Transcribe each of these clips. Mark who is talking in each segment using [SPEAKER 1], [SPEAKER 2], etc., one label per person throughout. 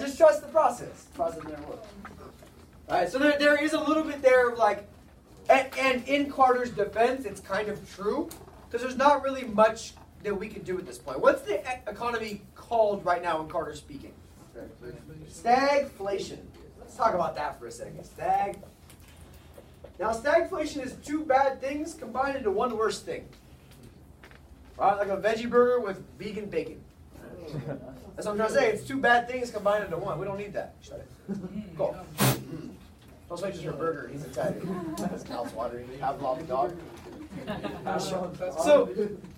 [SPEAKER 1] just trust the process. The process never works. All right, so there is a little bit there of like, and in Carter's defense, it's kind of true, because there's not really much that we can do at this point. What's the economy called right now when Carter's speaking? Stagflation. Let's talk about that for a second. Now, stagflation is two bad things combined into one worse thing. Right, like a veggie burger with vegan bacon. That's what I'm trying to say. It's two bad things combined into one. We don't need that. Shut it. Go. Don't switch your burger. He's excited. His mouth's watering. Pavlov the dog.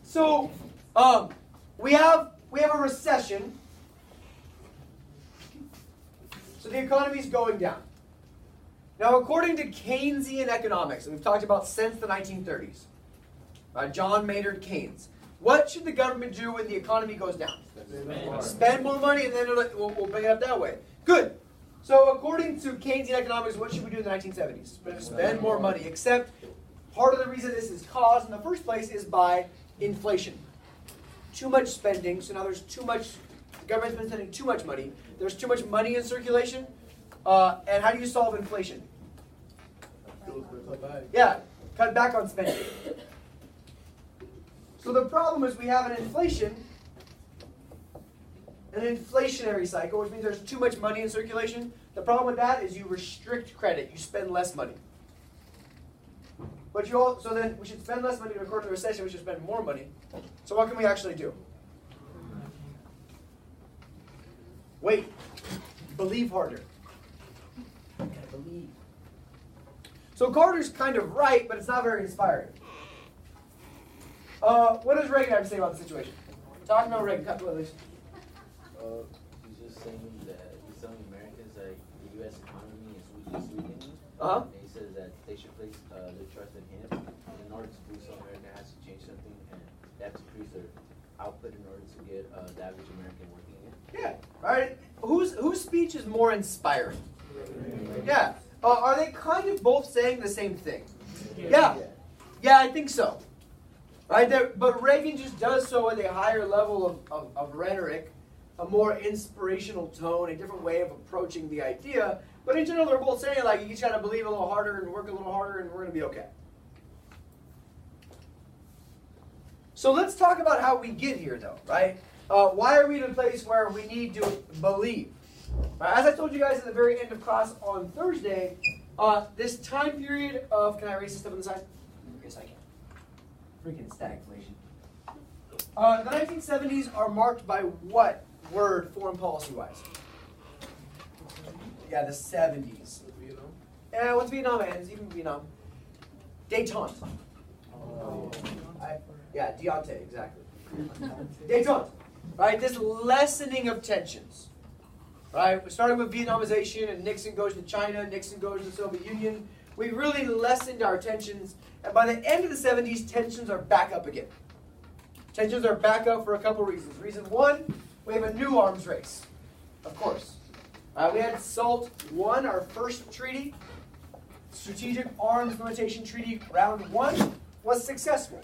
[SPEAKER 1] So we have a recession. So the economy's going down. Now, according to Keynesian economics, and we've talked about since the 1930s, John Maynard Keynes, what should the government do when the economy goes down? Spend more money, and then we'll bring it up that way. Good. So according to Keynesian economics, what should we do in the 1970s? Spend more money, except part of the reason this is caused in the first place is by inflation. Too much spending, so now there's too much, the government's been spending too much money, there's too much money in circulation, and how do you solve inflation? Yeah, cut back on spending. So the problem is we have an inflationary cycle, which means there's too much money in circulation. The problem with that is you restrict credit. You spend less money. But so then we should spend less money to record the recession. We should spend more money. So what can we actually do? Wait. Believe harder. You gotta believe. So Carter's kind of right, but it's not very inspiring. What does Reagan have to say about the situation? Talk about Reagan. Cut to at least.
[SPEAKER 2] He's just saying that he's telling Americans that the U.S. economy is weakening.
[SPEAKER 1] Uh-huh.
[SPEAKER 2] And he says that they should place their trust in him. And in order to do so, America has to change something, and they have to increase their output in order to get the average American working again.
[SPEAKER 1] Yeah. All right. Whose speech is more inspiring? Yeah. Are they kind of both saying the same thing? Yeah. Yeah, I think so. Right there, but Reagan just does so with a higher level of rhetoric, a more inspirational tone, a different way of approaching the idea. But in general, they're both saying, like, you just got to believe a little harder and work a little harder, and we're going to be okay. So let's talk about how we get here, though, right? Why are we in a place where we need to believe? Right, as I told you guys at the very end of class on Thursday, this time period of, can I erase this stuff on the side? Yes, I can. Freaking stagflation. The 1970s are marked by what word, foreign policy-wise? Yeah, the 70s. Yeah, what's Vietnam ends? Even Vietnam. Détente. Yeah, détente, exactly. Détente. Right, this lessening of tensions. Right, we started with Vietnamization, and Nixon goes to China, Nixon goes to the Soviet Union. We really lessened our tensions, and by the end of the 70s, tensions are back up again. Tensions are back up for a couple reasons. Reason one, we have a new arms race, of course. We had SALT I, our first treaty, Strategic Arms Limitation Treaty, round one, was successful.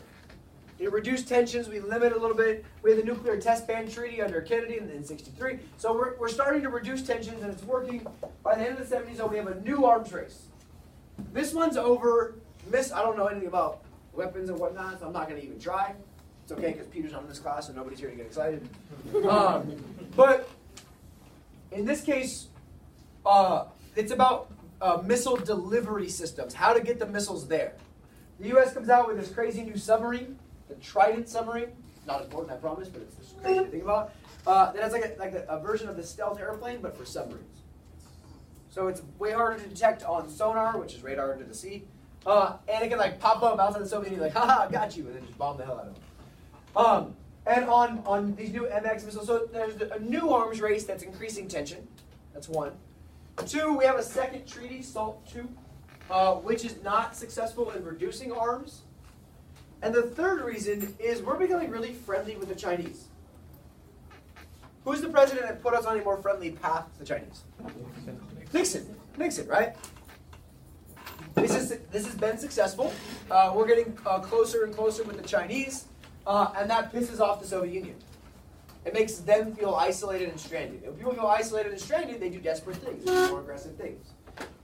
[SPEAKER 1] It reduced tensions, we limited a little bit. We had the Nuclear Test Ban Treaty under Kennedy in '63. So we're starting to reduce tensions, and it's working. By the end of the 70s, we have a new arms race. This one's over. I don't know anything about weapons and whatnot, so I'm not going to even try. It's okay, because Peter's not in this class, so nobody's here to get excited. But in this case, it's about missile delivery systems, how to get the missiles there. The U.S. comes out with this crazy new submarine, the Trident submarine. Not important, I promise, but it's just crazy to think about. That has like a version of the stealth airplane, but for submarines. So it's way harder to detect on sonar, which is radar under the sea. And it can like pop up outside the Soviet Union, like, haha, got you, and then just bomb the hell out of them. And on these new MX missiles, so there's a new arms race that's increasing tension. That's one. Two, we have a second treaty, SALT II, which is not successful in reducing arms. And the third reason is we're becoming really friendly with the Chinese. Who's the president that put us on a more friendly path to the Chinese? Nixon, right? This has been successful. We're getting closer and closer with the Chinese, and that pisses off the Soviet Union. It makes them feel isolated and stranded. If people feel isolated and stranded, they do desperate things, they do more aggressive things.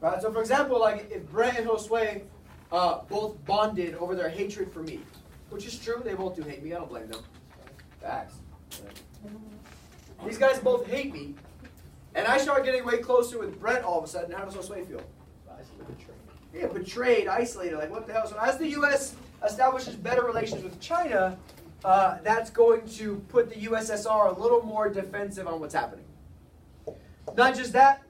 [SPEAKER 1] Right? So for example, like if Brett and Josue both bonded over their hatred for me, which is true, they both do hate me, I don't blame them. Facts. These guys both hate me, and I start getting way closer with Brett all of a sudden. How does Josue feel? Yeah, betrayed, isolated, like what the hell? So as the U.S. establishes better relations with China, that's going to put the USSR a little more defensive on what's happening. Not just that,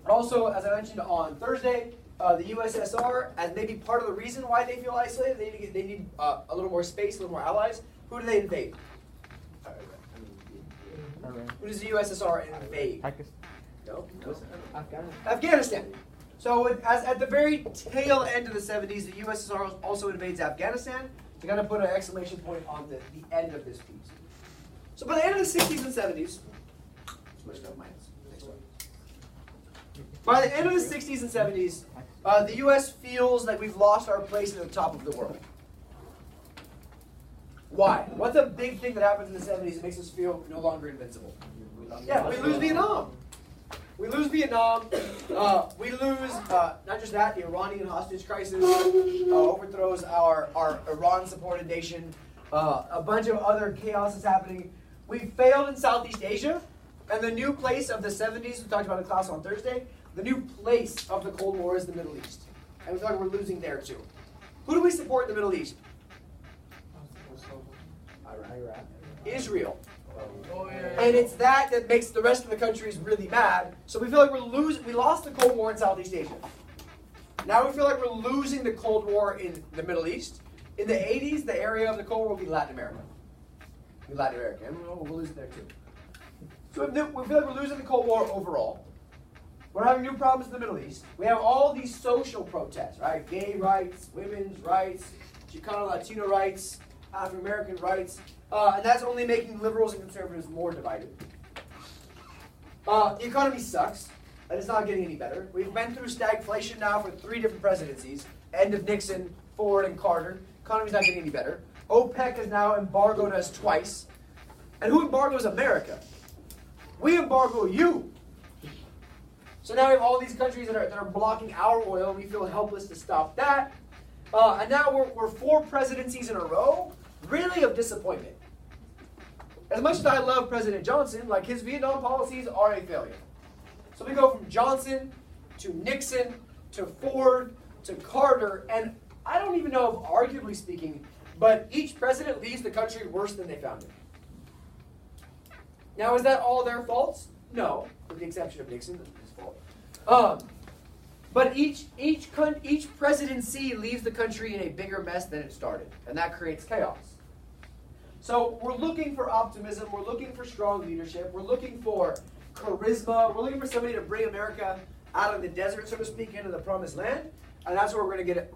[SPEAKER 1] also, as I mentioned on Thursday, the USSR, as maybe part of the reason why they feel isolated, they need a little more space, a little more allies. Who do they invade? Who does the USSR invade? No. Afghanistan. So at the very tail end of the 70s, the USSR also invades Afghanistan. So kind of put an exclamation point on the end of this piece. So by the end of the 60s and 70s, by the end of the 60s and 70s, the U.S. feels like we've lost our place at the top of the world. Why? What's a big thing that happens in the 70s that makes us feel no longer invincible? Yeah, we lose Vietnam. We lose Vietnam. We lose, not just that, the Iranian hostage crisis overthrows our Iran-supported nation. A bunch of other chaos is happening. We failed in Southeast Asia. And the new place of the 70s, we talked about in class on Thursday, the new place of the Cold War is the Middle East. And we thought we're losing there too. Who do we support in the Middle East? Iraq. Israel. And it's that makes the rest of the countries really mad. So we feel like we lost the Cold War in Southeast Asia. Now we feel like we're losing the Cold War in the Middle East. In the 80s, the area of the Cold War will be Latin America. And we'll lose it there too. So we feel like we're losing the Cold War overall. We're having new problems in the Middle East. We have all these social protests, right? Gay rights, women's rights, Chicano Latino rights, African American rights. And that's only making liberals and conservatives more divided. The economy sucks. And it's not getting any better. We've been through stagflation now for 3 different presidencies. End of Nixon, Ford, and Carter. Economy's not getting any better. OPEC has now embargoed us twice. And who embargoes America? We embargo you. So now we have all these countries that are blocking our oil, and we feel helpless to stop that. And now we're 4 presidencies in a row, really of disappointment. As much as I love President Johnson, like his Vietnam policies are a failure. So we go from Johnson to Nixon to Ford to Carter, and I don't even know if arguably speaking, but each president leaves the country worse than they found it. Now, is that all their faults? No, with the exception of Nixon, that's his fault. But each presidency leaves the country in a bigger mess than it started, and that creates chaos. So we're looking for optimism, we're looking for strong leadership, we're looking for charisma, we're looking for somebody to bring America out of the desert, so to speak, into the promised land, and that's where we're going to get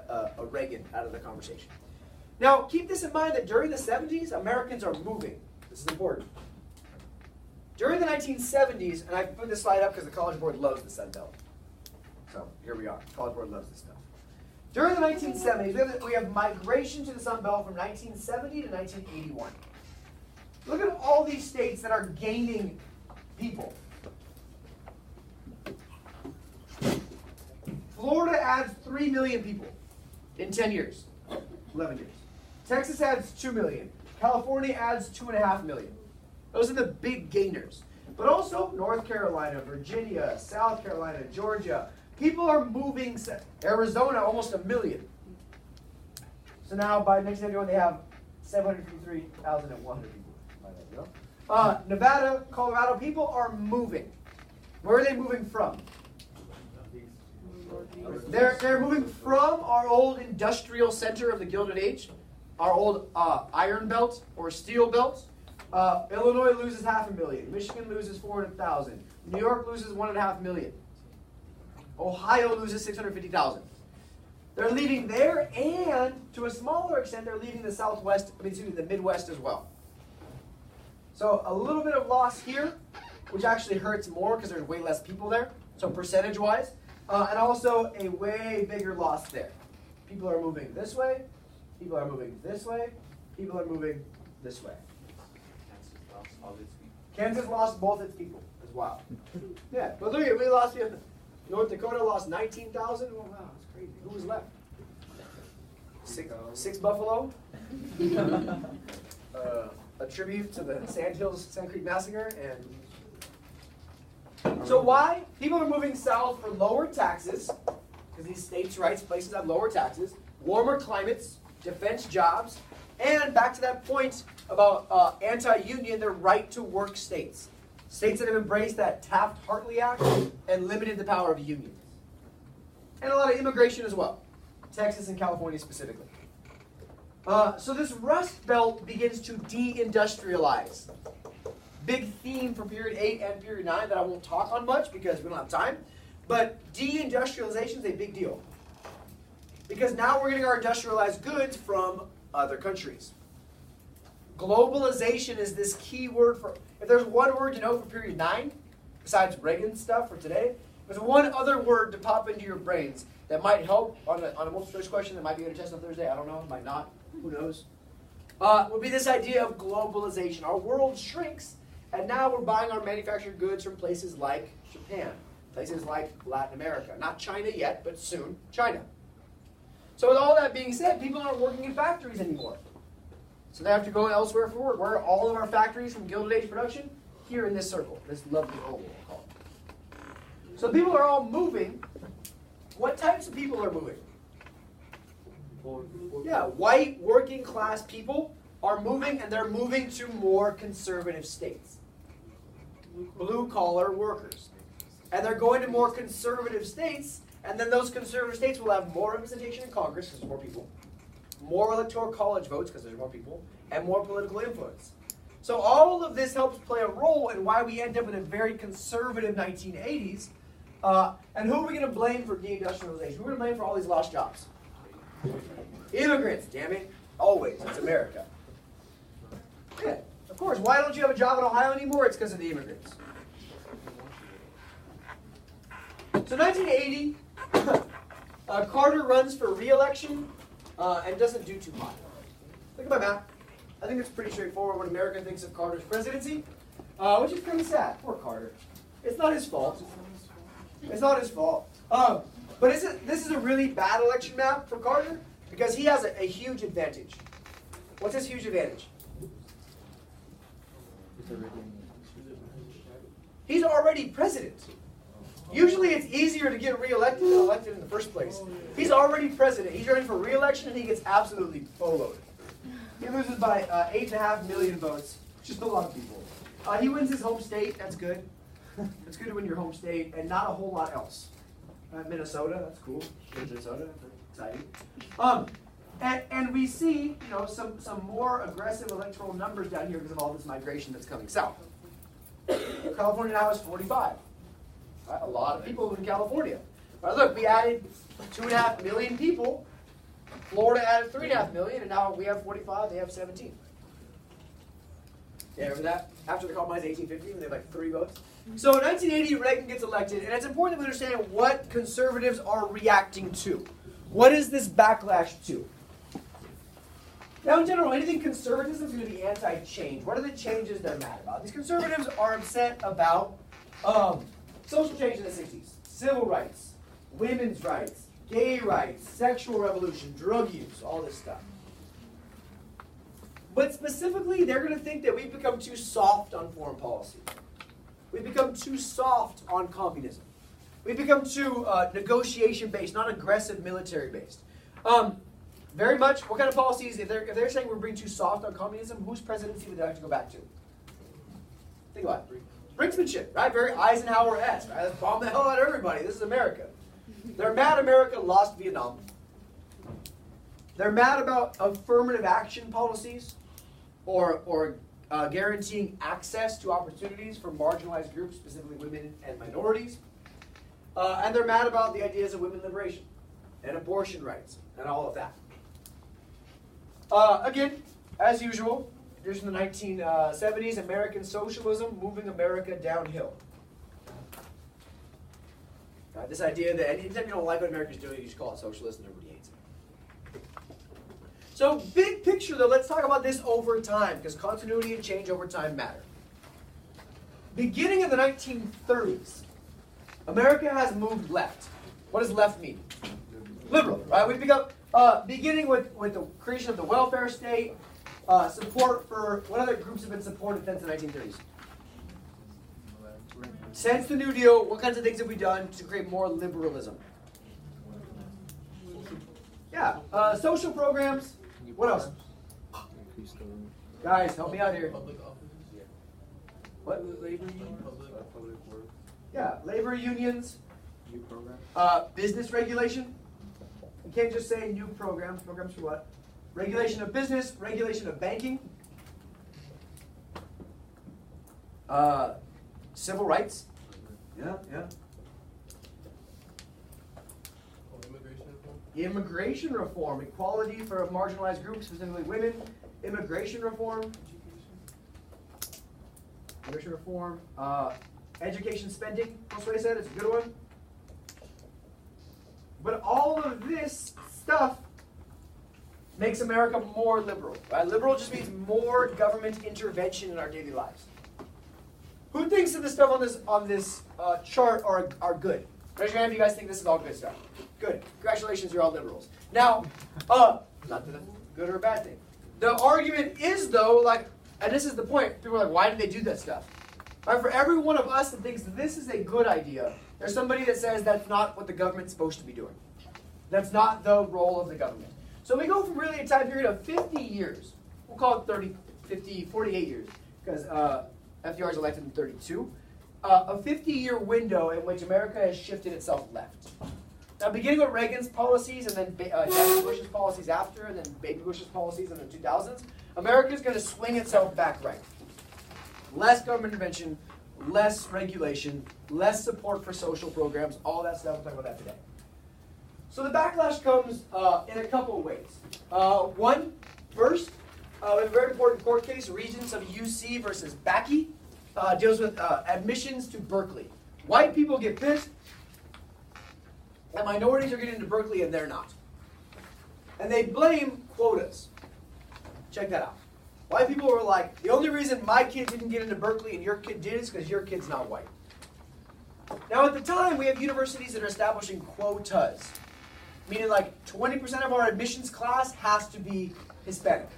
[SPEAKER 1] a Reagan out of the conversation. Now, keep this in mind that during the 70s, Americans are moving. This is important. During the 1970s, and I put this slide up because the College Board loves the Sun Belt. So here we are. The College Board loves this stuff. During the 1970s, we have migration to the Sun Belt from 1970 to 1981. Look at all these states that are gaining people. Florida adds 3 million people in 10 years, 11 years. Texas adds 2 million. California adds 2.5 million. Those are the big gainers. But also North Carolina, Virginia, South Carolina, Georgia. People are moving. Arizona, almost 1 million. So now by 1991, they have 753,100 people. Nevada, Colorado, people are moving. Where are they moving from? They're moving from our old industrial center of the Gilded Age, our old iron belt or steel belt. Illinois loses 500,000. Michigan loses 400,000. New York loses 1.5 million. Ohio loses 650,000. They're leaving there, and to a smaller extent, they're leaving the Midwest as well. So a little bit of loss here, which actually hurts more because there's way less people there, so percentage-wise. And also a way bigger loss there. People are moving this way, people are moving this way, people are moving this way.
[SPEAKER 2] All its people.
[SPEAKER 1] Kansas lost both its people as well. Yeah, but look at, we lost, North Dakota lost 19,000. Oh, wow, that's crazy. Who was left? Six buffalo. A tribute to the Sand Creek Massacre. And so why? People are moving south for lower taxes, because these states' rights places have lower taxes, warmer climates, defense jobs, and back to that point about anti-union, they're right-to-work states. States that have embraced that Taft-Hartley Act and limited the power of unions. And a lot of immigration as well. Texas and California specifically. So this Rust Belt begins to deindustrialize. Big theme for period 8 and period 9 that I won't talk on much because we don't have time. But deindustrialization is a big deal. Because now we're getting our industrialized goods from other countries. Globalization is this key word for, if there's one word to know for period 9, besides Reagan stuff for today, there's one other word to pop into your brains that might help on a multiple choice question that might be on a test on Thursday. I don't know, might not, who knows. Would be this idea of globalization. Our world shrinks, and now we're buying our manufactured goods from places like Japan, places like Latin America. Not China yet, but soon, China. So with all that being said, people aren't working in factories anymore. So they have to go elsewhere for work. Where are all of our factories from Gilded Age production? Here in this circle, this lovely oval, we'll call it. So people are all moving. What types of people are moving? Yeah, white working class people are moving, and they're moving to more conservative states. Blue collar workers. And they're going to more conservative states, and then those conservative states will have more representation in Congress because there's more people, more electoral college votes because there's more people, and more political influence. So all of this helps play a role in why we end up in a very conservative 1980s. And who are we going to blame for deindustrialization? Who are we going to blame for all these lost jobs? Immigrants, damn it. Always. It's America. Yeah, of course. Why don't you have a job in Ohio anymore? It's because of the immigrants. So 1980, Carter runs for re-election and doesn't do too hot. Look at my map. I think it's pretty straightforward when America thinks of Carter's presidency, which is pretty sad. Poor Carter. It's not his fault. It's not his fault. But this is a really bad election map for Carter because he has a huge advantage. What's his huge advantage? He's already president. Usually it's easier to get reelected than elected in the first place. He's already president. He's running for reelection and he gets absolutely poloed. He loses by 8.5 million votes. Just a lot of people. He wins his home state. That's good. It's good to win your home state and not a whole lot else. Minnesota, that's cool. Minnesota, that's exciting. And we see, some more aggressive electoral numbers down here because of all this migration that's coming south. California now has 45. Right? A lot of people in California. Right, look, we added 2.5 million people. Florida added 3.5 million, and now we have 45. They have 17. Yeah, remember that? After the compromise, 1850, when they had like 3 votes. So in 1980, Reagan gets elected, and it's important that we understand what conservatives are reacting to. What is this backlash to? Now, in general, anything conservatism is going to be anti-change. What are the changes they're mad about? These conservatives are upset about social change in the 60s, civil rights, women's rights, gay rights, sexual revolution, drug use, all this stuff. But specifically, they're going to think that we've become too soft on foreign policy. We've become too soft on communism. We've become too negotiation-based, not aggressive military-based. Very much, what kind of policies, if they're saying we're being too soft on communism, whose presidency would they like to go back to? Think about it. Brinksmanship, right? Very Eisenhower-esque, right? Let's bomb the hell out of everybody. This is America. They're mad America lost Vietnam. They're mad about affirmative action policies or guaranteeing access to opportunities for marginalized groups, specifically women and minorities. And they're mad about the ideas of women liberation and abortion rights and all of that. Again, as usual, here's from the 1970s, American socialism moving America downhill. This idea that anytime you don't like what America's doing, you just call it socialist and everybody hates it. So big picture though, let's talk about this over time, because continuity and change over time matter. beginning in the 1930s, America has moved left. What does left mean? Liberal, right? We've become, beginning with the creation of the welfare state, support for, what other groups have been supported since the 1930s? Since the New Deal, what kinds of things have we done to create more liberalism? Yeah, social programs. What else? Guys, help me out here. What?
[SPEAKER 3] Labor union, public work.
[SPEAKER 1] Yeah, labor unions.
[SPEAKER 3] New program.
[SPEAKER 1] Business regulation. You can't just say new programs. Programs for what? Regulation of business, regulation of banking. Civil rights. Yeah. Immigration reform, equality for marginalized groups, specifically women. Immigration reform. Immigration reform. Education spending. That's what I said. It's a good one. But all of this stuff makes America more liberal. Right? Liberal just means more government intervention in our daily lives. Who thinks that the stuff on this chart are good? Raise your hand if you guys think this is all good stuff. Good. Congratulations, you're all liberals. Now, not that that's good or a bad thing. The argument is, though, like, and this is the point, people are like, why did they do that stuff? Right, for every one of us that thinks this is a good idea, there's somebody that says that's not what the government's supposed to be doing. That's not the role of the government. So we go from really a time period of 50 years. We'll call it 30, 50, 48 years, because FDR is elected in 32. A 50-year window in which America has shifted itself left. Now, beginning with Reagan's policies, and then Daddy Bush's policies after, and then Baby Bush's policies in the 2000s, America is going to swing itself back right. Less government intervention, less regulation, less support for social programs, all that stuff. We'll talk about that today. So the backlash comes in a couple of ways. First, we have a very important court case, Regents of UC versus Backey, deals with admissions to Berkeley. White people get pissed, and minorities are getting into Berkeley and they're not. And they blame quotas. Check that out. White people were like, the only reason my kid didn't get into Berkeley and your kid did is because your kid's not white. Now at the time, we have universities that are establishing quotas, meaning like 20% of our admissions class has to be Hispanic.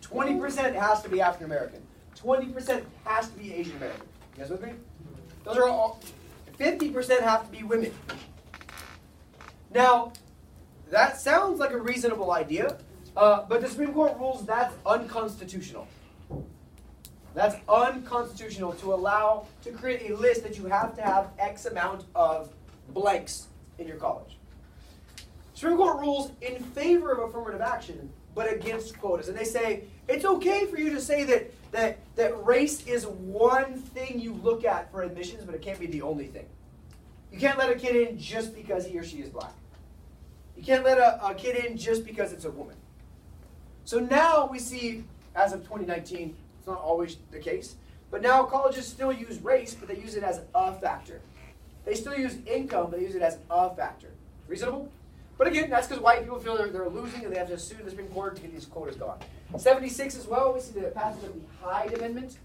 [SPEAKER 1] 20% has to be African American. 20% has to be Asian American. You guys with me? Those are all. 50% have to be women. Now, that sounds like a reasonable idea, but the Supreme Court rules that's unconstitutional. That's unconstitutional to create a list that you have to have X amount of blanks in your college. Supreme Court rules in favor of affirmative action, but against quotas. And they say, it's okay for you to say that race is one thing you look at for admissions, but it can't be the only thing. You can't let a kid in just because he or she is black. You can't let a kid in just because it's a woman. So now we see, as of 2019, it's not always the case, but now colleges still use race, but they use it as a factor. They still use income, but they use it as a factor. Reasonable? But again, that's because white people feel they're losing and they have to sue the Supreme Court to get these quotas gone. 76 as well, we see the passage of the Hyde Amendment.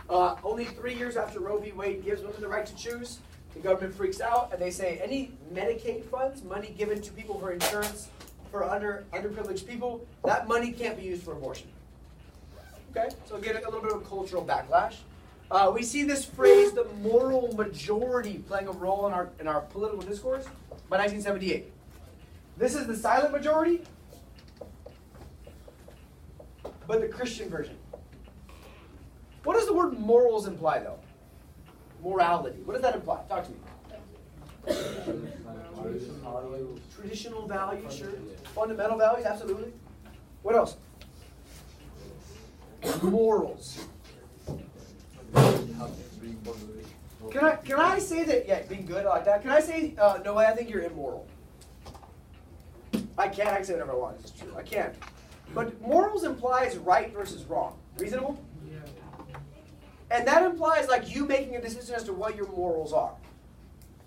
[SPEAKER 1] Only 3 years after Roe v. Wade gives women the right to choose, the government freaks out and they say any Medicaid funds, money given to people for insurance for underprivileged people, that money can't be used for abortion. Okay, so again, a little bit of a cultural backlash. We see this phrase, the moral majority, playing a role in our political discourse by 1978. This is the silent majority, but the Christian version. What does the word morals imply, though? Morality. What does that imply? Talk to me. Traditional values, sure. Fundamental values, absolutely. What else? Morals. Can I say that, yeah, being good, I like that. Can I say, no way, I think you're immoral? I can say whatever I want, it's true. I can. But morals implies right versus wrong. Reasonable? Yeah. And that implies like you making a decision as to what your morals are.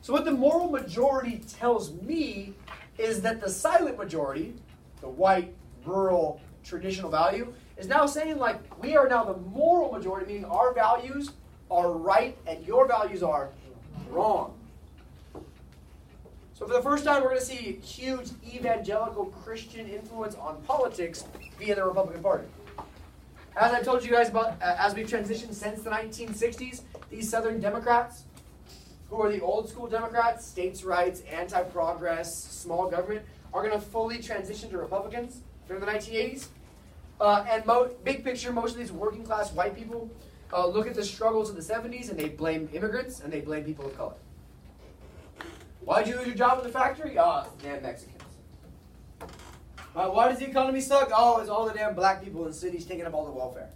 [SPEAKER 1] So what the moral majority tells me is that the silent majority, the white, rural, traditional value, is now saying like we are now the moral majority, meaning our values are right and your values are wrong. So for the first time, we're going to see huge evangelical Christian influence on politics via the Republican Party. As I told you guys about, as we've transitioned since the 1960s, these Southern Democrats, who are the old school Democrats, states' rights, anti-progress, small government, are going to fully transition to Republicans during the 1980s. Big picture, most of these working class white people look at the struggles of the 70s and they blame immigrants and they blame people of color. Why'd you lose your job in the factory? Damn Mexicans. Why does the economy suck? It's all the damn black people in cities taking up all the welfare.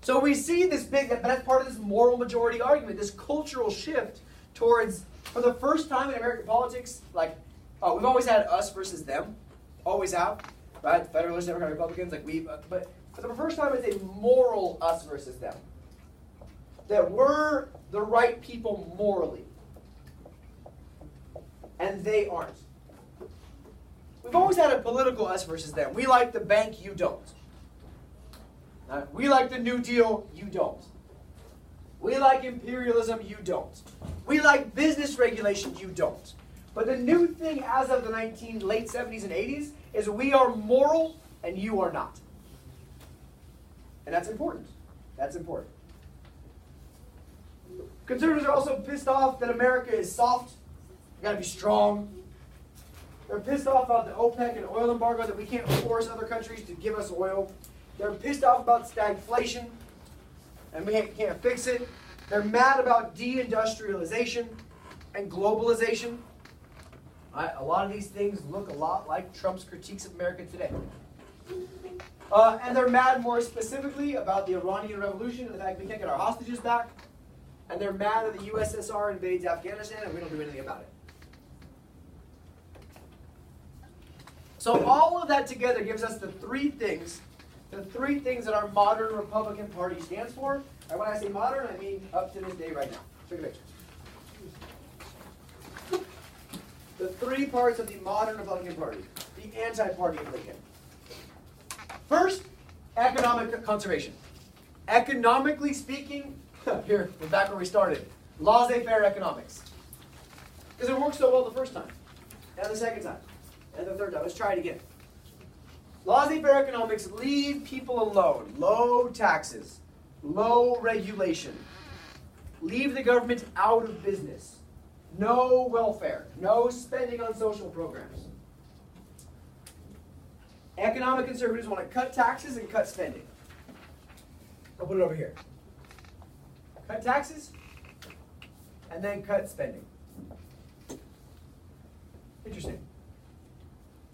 [SPEAKER 1] So we see this but that's part of this moral majority argument, this cultural shift towards, for the first time in American politics, we've always had us versus them, always have, right? Federalists, Democratic, Republicans, but for the first time it's a moral us versus them. That we're the right people morally, and they aren't. We've always had a political us versus them. We like the bank, you don't. We like the New Deal, you don't. We like imperialism, you don't. We like business regulation, you don't. But the new thing as of the late 70s and 80s is we are moral and you are not. And that's important. That's important. Conservatives are also pissed off that America is soft. We've got to be strong. They're pissed off about the OPEC and oil embargo, that we can't force other countries to give us oil. They're pissed off about stagflation, and we can't fix it. They're mad about deindustrialization and globalization. A lot of these things look a lot like Trump's critiques of America today. And they're mad more specifically about the Iranian Revolution and the fact we can't get our hostages back. And they're mad that the USSR invades Afghanistan and we don't do anything about it. So all of that together gives us the three things that our modern Republican Party stands for. And when I say modern, I mean up to this day right now. Take a picture. The three parts of the modern Republican Party, the anti-party of Lincoln. First, economic conservation. Economically speaking, here, we're back where we started. Laissez-faire economics. Because it worked so well the first time, and the second time, and the third time. Let's try it again. Laissez-faire economics, leave people alone. Low taxes, low regulation. Leave the government out of business. No welfare, no spending on social programs. Economic conservatives want to cut taxes and cut spending. I'll put it over here. Cut taxes and then cut spending. Interesting.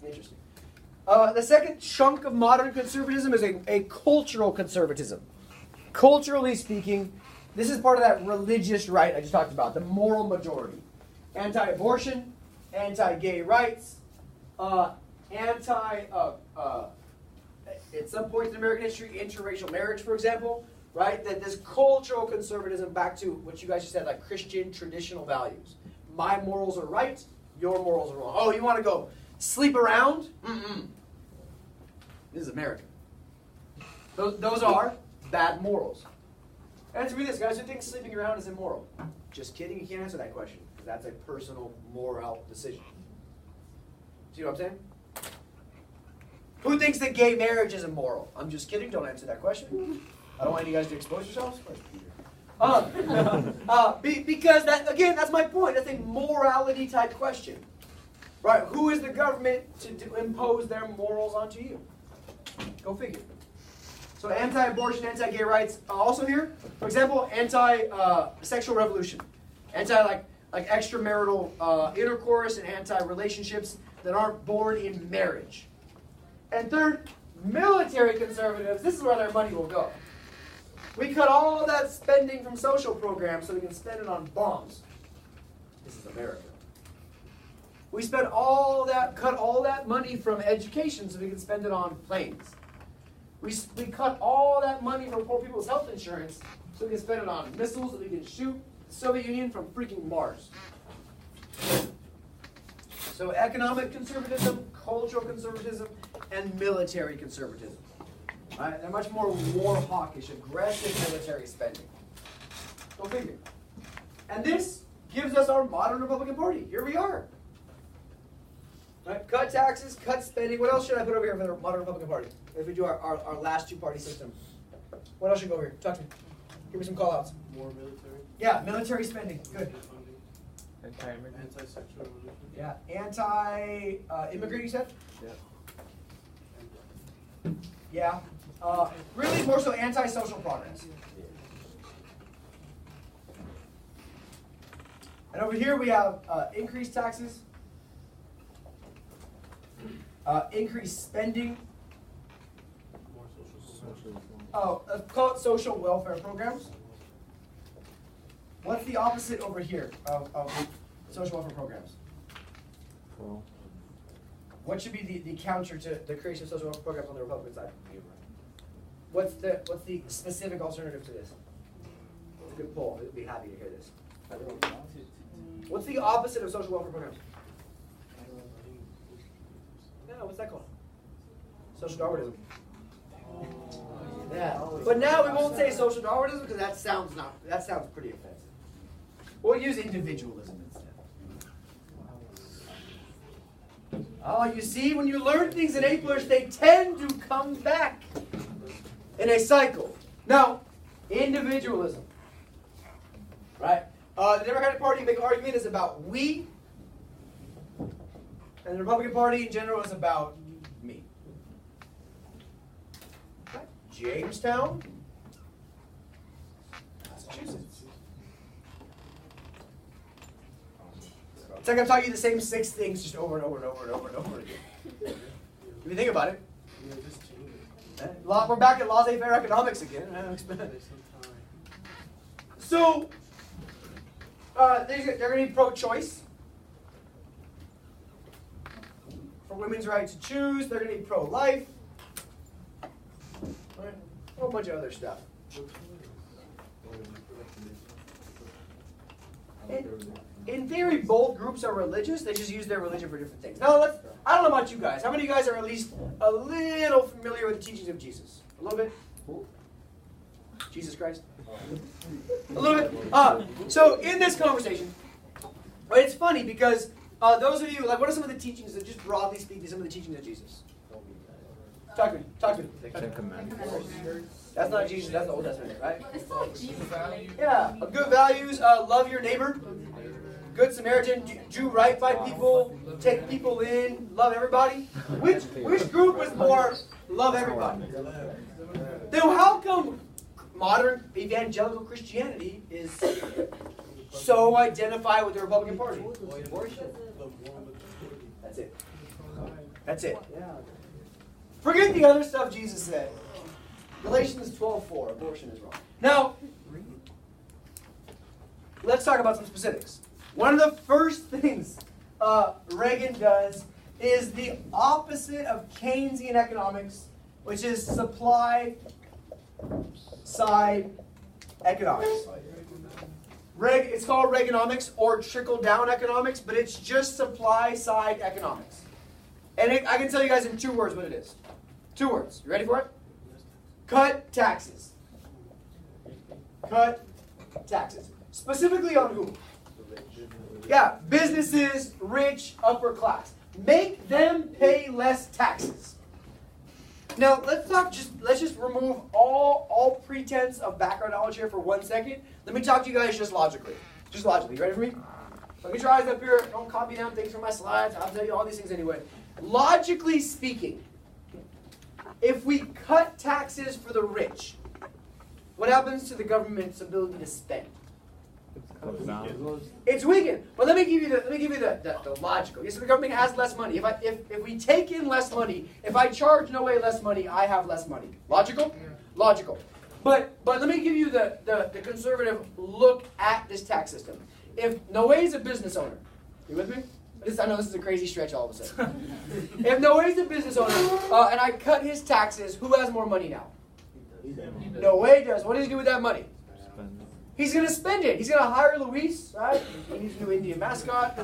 [SPEAKER 1] Interesting. The second chunk of modern conservatism is a cultural conservatism. Culturally speaking, this is part of that religious right I just talked about, the moral majority. Anti-abortion, anti-gay rights, at some point in American history, interracial marriage, for example, right? That this cultural conservatism, back to what you guys just said, like Christian traditional values. My morals are right, your morals are wrong. Oh, you want to go sleep around? Mm-mm. This is America. Those are bad morals. Answer me this, guys. Who thinks sleeping around is immoral? Just kidding. You can't answer that question, because that's a personal moral decision. See what I'm saying? Who thinks that gay marriage is immoral? I'm just kidding. Don't answer that question. I don't want you guys to expose yourselves. Because that's my point. That's a morality type question, right? Who is the government to impose their morals onto you? Go figure. So anti-abortion, anti-gay rights, also here. For example, anti-sexual revolution, anti extramarital intercourse, and anti-relationships that aren't born in marriage. And third, military conservatives. This is where their money will go. We cut all of that spending from social programs so we can spend it on bombs. This is America. We cut all that money from education so we can spend it on planes. We cut all that money from poor people's health insurance so we can spend it on missiles that we can shoot the Soviet Union from freaking Mars. So economic conservatism, cultural conservatism, and military conservatism. Right? They're much more war hawkish, aggressive military spending. Go figure. And this gives us our modern Republican Party. Here we are. Right? Cut taxes, cut spending. What else should I put over here for the modern Republican Party? If we do our last two-party system. What else should go over here? Talk to me. Give me some call-outs.
[SPEAKER 3] More military.
[SPEAKER 1] Yeah, military spending. Good.
[SPEAKER 3] Anti-immigrant. Anti-sexual revolution.
[SPEAKER 1] Yeah. Anti-immigrant, you said?
[SPEAKER 3] Yeah.
[SPEAKER 1] Yeah. Really more so anti-social progress. And over here we have increased taxes, increased spending.
[SPEAKER 3] More social.
[SPEAKER 1] Call it social welfare programs. What's the opposite over here of social welfare programs? What should be the counter to the creation of social welfare programs on the Republican side? What's the specific alternative to this? It's a good poll. I'd be happy to hear this. What's the opposite of social welfare programs? Yeah, what's that called? Social Darwinism. Yeah, but now we won't say social Darwinism because that sounds pretty offensive. We'll use individualism instead. Oh, you see, when you learn things in English, they tend to come back in a cycle. Now, individualism, right? The Democratic Party, big argument is about we, and the Republican Party in general is about me. Okay. Jamestown, Massachusetts. It's like I'm telling you the same 6 things just over and over and over and over and over again. If you think about it.
[SPEAKER 3] Yeah, just change it.
[SPEAKER 1] We're back at laissez-faire economics again. So, they're going to be pro-choice. For women's right to choose. They're going to be pro-life. Right? A whole bunch of other stuff. In theory, both groups are religious. They just use their religion for different things. Now, I don't know about you guys. How many of you guys are at least a little familiar with the teachings of Jesus? A little bit? Jesus Christ? A little bit? So in this conversation, it's funny because those of you, like, what are some of the teachings that, just broadly speaking, some of the teachings of Jesus? Talk to me.
[SPEAKER 4] Ten Commandments.
[SPEAKER 1] That's not Jesus, that's the Old Testament, right?
[SPEAKER 5] It's not Jesus.
[SPEAKER 1] Yeah, good values, love your neighbor, good Samaritan, do right by people, take people in, love everybody. Which group was more love everybody? Then how come modern evangelical Christianity is so identified with the Republican Party? That's it. That's it. Forget the other stuff Jesus said. Galatians 12:4, abortion is wrong. Now, let's talk about some specifics. One of the first things Reagan does is the opposite of Keynesian economics, which is supply side economics. It's called Reaganomics or trickle-down economics, but it's just supply side economics. And I can tell you guys in 2 words what it is. 2 words. You ready for it? Cut taxes. Cut taxes. Specifically on who? Yeah, businesses, rich, upper class. Make them pay less taxes. Now let's just remove all pretense of background knowledge here for 1 second. Let me talk to you guys just logically. Just logically. You ready for me? Let me try this up here. Don't copy down things from my slides. I'll tell you all these things anyway. Logically speaking, if we cut taxes for the rich, what happens to the government's ability to spend? It's weakened. But let me give you the logical. Yes, the government has less money. If we take in less money, if I charge no way less money, I have less money. Logical? Yeah. Logical. But let me give you the conservative look at this tax system. If Noe is a business owner, you with me? I know this is a crazy stretch all of a sudden. If Noe is a business owner and I cut his taxes, who has more money now? Noe does. What does he do with that money? He's going to spend it. He's going to hire Luis, right? He needs a new Indian mascot.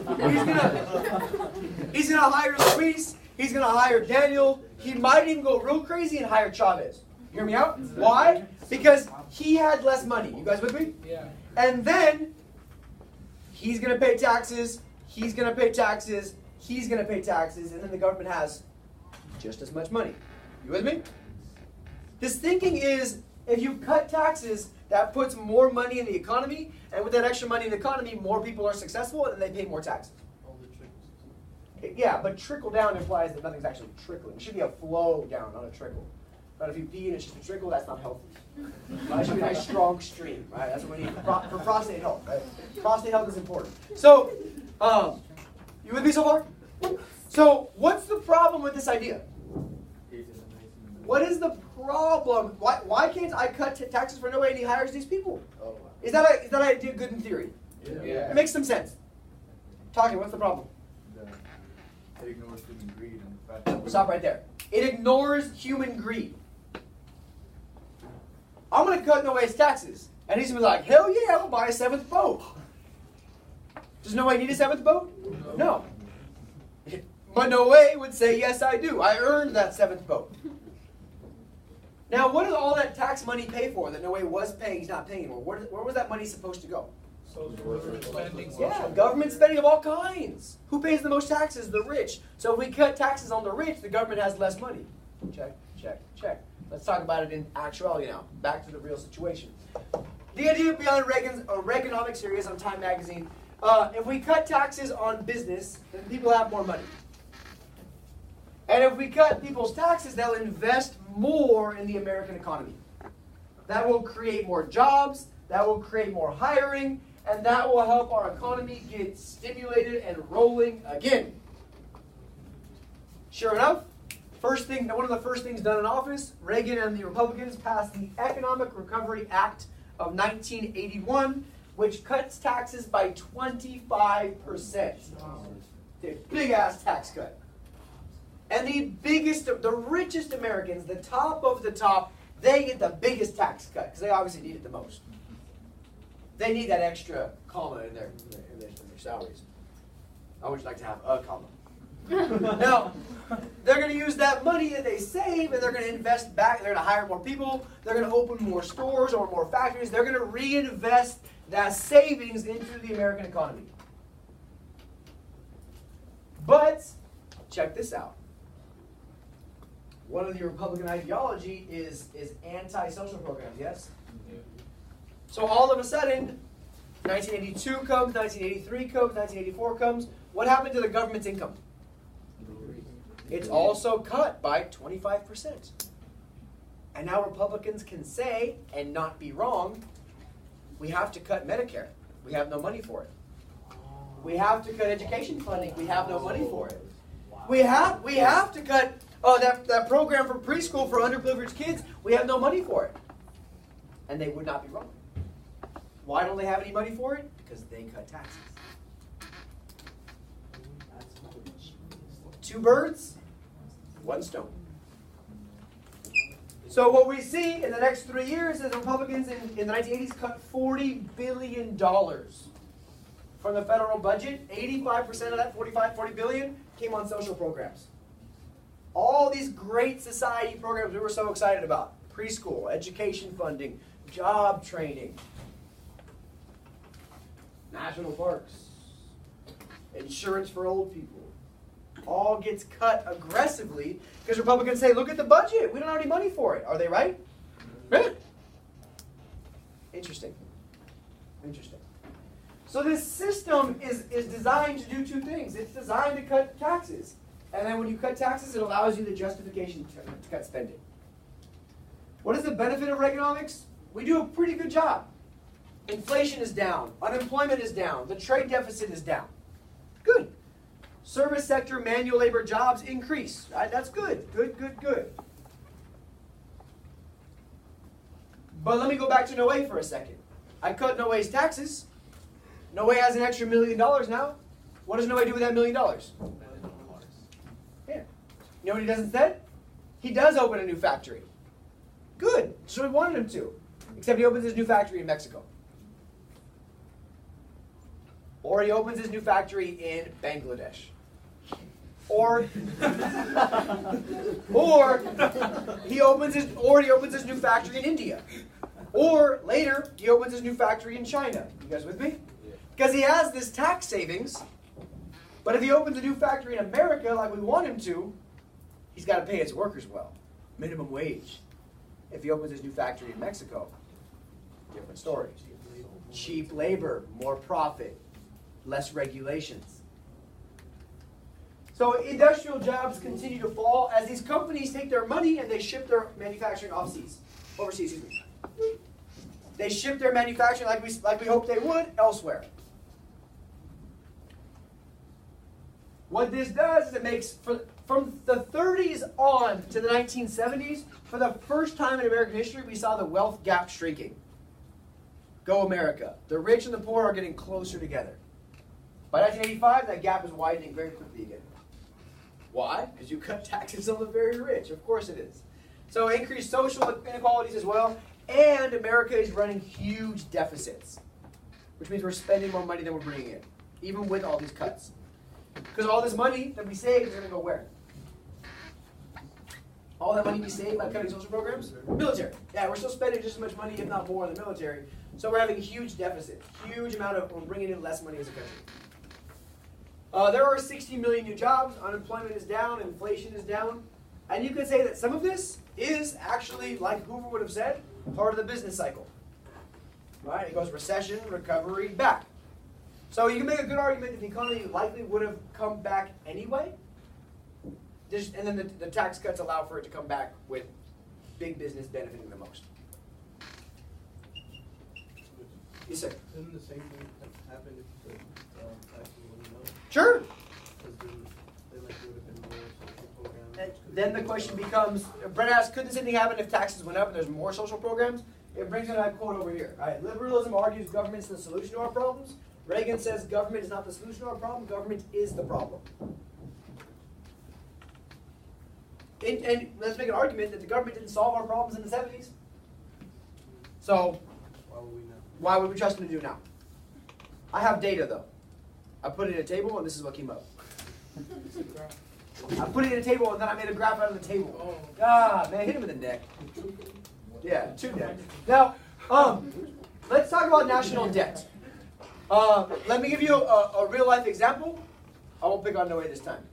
[SPEAKER 1] He's going to hire Luis. He's going to hire Daniel. He might even go real crazy and hire Chavez. You hear me out? Why? Because he had less money. You guys with me? Yeah. And then he's going to pay taxes, he's going to pay taxes, he's going to pay taxes, and then the government has just as much money. You with me? This thinking is, if you cut taxes, that puts more money in the economy, and with that extra money in the economy, more people are successful, and then they pay more taxes.
[SPEAKER 3] All the trickles.
[SPEAKER 1] Yeah, but trickle down implies that nothing's actually trickling. It should be a flow down, not a trickle. But if you pee and it's just a trickle, that's not healthy. Right? It should be a nice strong stream, right? That's what we need for prostate health, right? Prostate health is important. So, you with me so far? So, what's the problem with this idea? What is the problem? Why can't I cut taxes for nobody and he hires these people? Is that idea good in theory?
[SPEAKER 2] Yeah.
[SPEAKER 1] It makes some sense. Talking, what's the problem?
[SPEAKER 4] It ignores human greed and the fact that
[SPEAKER 1] Stop right there. It ignores human greed. I'm going to cut Noe's taxes. And he's going to be like, hell yeah, I'll buy a 7th boat. Does Noe need a 7th boat? No. But Noe would say, yes, I do. I earned that 7th boat. Now, what does all that tax money pay for that Noe was paying, he's not paying anymore? Where was that money supposed to go?
[SPEAKER 3] Spending.
[SPEAKER 1] Yeah, government spending of all kinds. Who pays the most taxes? The rich. So if we cut taxes on the rich, the government has less money. Check, check, check. Let's talk about it in actuality now. Back to the real situation. The idea behind Reagan's Reaganomics series on Time Magazine, if we cut taxes on business, then people have more money. And if we cut people's taxes, they'll invest more in the American economy. That will create more jobs, that will create more hiring, and that will help our economy get stimulated and rolling again. Sure enough, one of the first things done in office, Reagan and the Republicans passed the Economic Recovery Act of 1981, which cuts taxes by 25%. A big-ass tax cut. And the richest Americans, the top of the top, they get the biggest tax cut because they obviously need it the most. They need that extra comma in their salaries. I would like to have a comma. Now, they're going to use that money that they save and they're going to invest back. They're going to hire more people. They're going to open more stores or more factories. They're going to reinvest that savings into the American economy. But, check this out. One of the Republican ideology is anti-social programs, yes? So all of a sudden, 1982 comes, 1983 comes, 1984 comes. What happened to the government's income? It's also cut by 25%. And now Republicans can say, and not be wrong, we have to cut Medicare. We have no money for it. We have to cut education funding. We have no money for it. We have to cut that program for preschool for underprivileged kids. We have no money for it. And they would not be wrong. Why don't they have any money for it? Because they cut taxes. Two birds, one stone. So what we see in the next 3 years is the Republicans in the 1980s cut $40 billion from the federal budget. 85% of that, $40 billion, came on social programs. All these great society programs we were so excited about. Preschool, education funding, job training, national parks, insurance for old people. All gets cut aggressively because Republicans say, look at the budget. We don't have any money for it. Are they right? Right. Interesting. Interesting. So this system is designed to do two things. It's designed to cut taxes. And then when you cut taxes, it allows you the justification to cut spending. What is the benefit of Reaganomics? We do a pretty good job. Inflation is down. Unemployment is down. The trade deficit is down. Good. Service sector manual labor jobs increase. Right? That's good. Good, good, good. But let me go back to Noe for a second. I cut Noe's taxes. Noe has an extra $1 million now. What does Noe do with that $1 million? Yeah. You know what he does instead? He does open a new factory. Good. That's what we wanted him to. Except he opens his new factory in Mexico. Or he opens his new factory in Bangladesh. Or he opens his new factory in India. Or later, he opens his new factory in China. You guys with me? Because he has this tax savings, but if he opens a new factory in America like we want him to, he's got to pay his workers well. Minimum wage. If he opens his new factory in Mexico, different story. Cheap labor, more profit, less regulations. So industrial jobs continue to fall as these companies take their money and they ship their manufacturing overseas. They ship their manufacturing like we hoped they would elsewhere. What this does is it makes, from the 30s on to the 1970s, for the first time in American history, we saw the wealth gap shrinking. Go America. The rich and the poor are getting closer together. By 1985, that gap is widening very quickly again. Why? Because you cut taxes on the very rich. Of course it is. So increased social inequalities as well. And America is running huge deficits, which means we're spending more money than we're bringing in, even with all these cuts. Because all this money that we save is going to go where? All that money we save by cutting social programs? Military. Yeah, we're still spending just as much money, if not more, on the military. So we're having a huge deficit. Huge amount of, we're bringing in less money as a country. There are 60 million new jobs. Unemployment is down. Inflation is down. And you could say that some of this is actually, like Hoover would have said, part of the business cycle. Right? It goes recession, recovery, back. So you can make a good argument that the economy likely would have come back anyway. And then the tax cuts allow for it to come back with big business benefiting the most. Yes, sir?
[SPEAKER 3] Didn't the same thing happen if the taxes were low?
[SPEAKER 1] Sure.
[SPEAKER 3] Because then would have been more social programs.
[SPEAKER 1] Then the question becomes, Brett asked, could the same thing happen if taxes went up and there's more social programs? It brings in that quote over here. All right, liberalism argues government's the solution to our problems. Reagan says government is not the solution to our problem, government is the problem. And let's make an argument that the government didn't solve our problems in the 70s. So, why would we trust them to do it now? I have data though. I put it in a table and this is what came up. I put it in a table and then I made a graph out of the table. Ah, man, hit him in the neck. Yeah, 2 necks. Now, let's talk about national debt. Let me give you a real life example. I won't pick on Noe this time.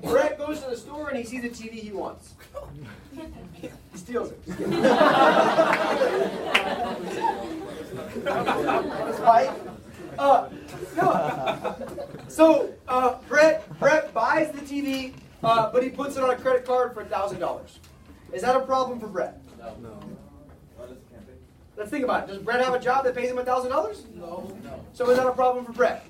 [SPEAKER 1] Brett goes to the store and he sees a TV he wants. He steals it. Right? No. So Brett buys the TV, but he puts it on a credit card for $1,000. Is that a problem for Brett?
[SPEAKER 2] No.
[SPEAKER 1] Let's think about it. Does Brett have a job that pays him $1,000?
[SPEAKER 3] No.
[SPEAKER 1] So is that a problem for Brett?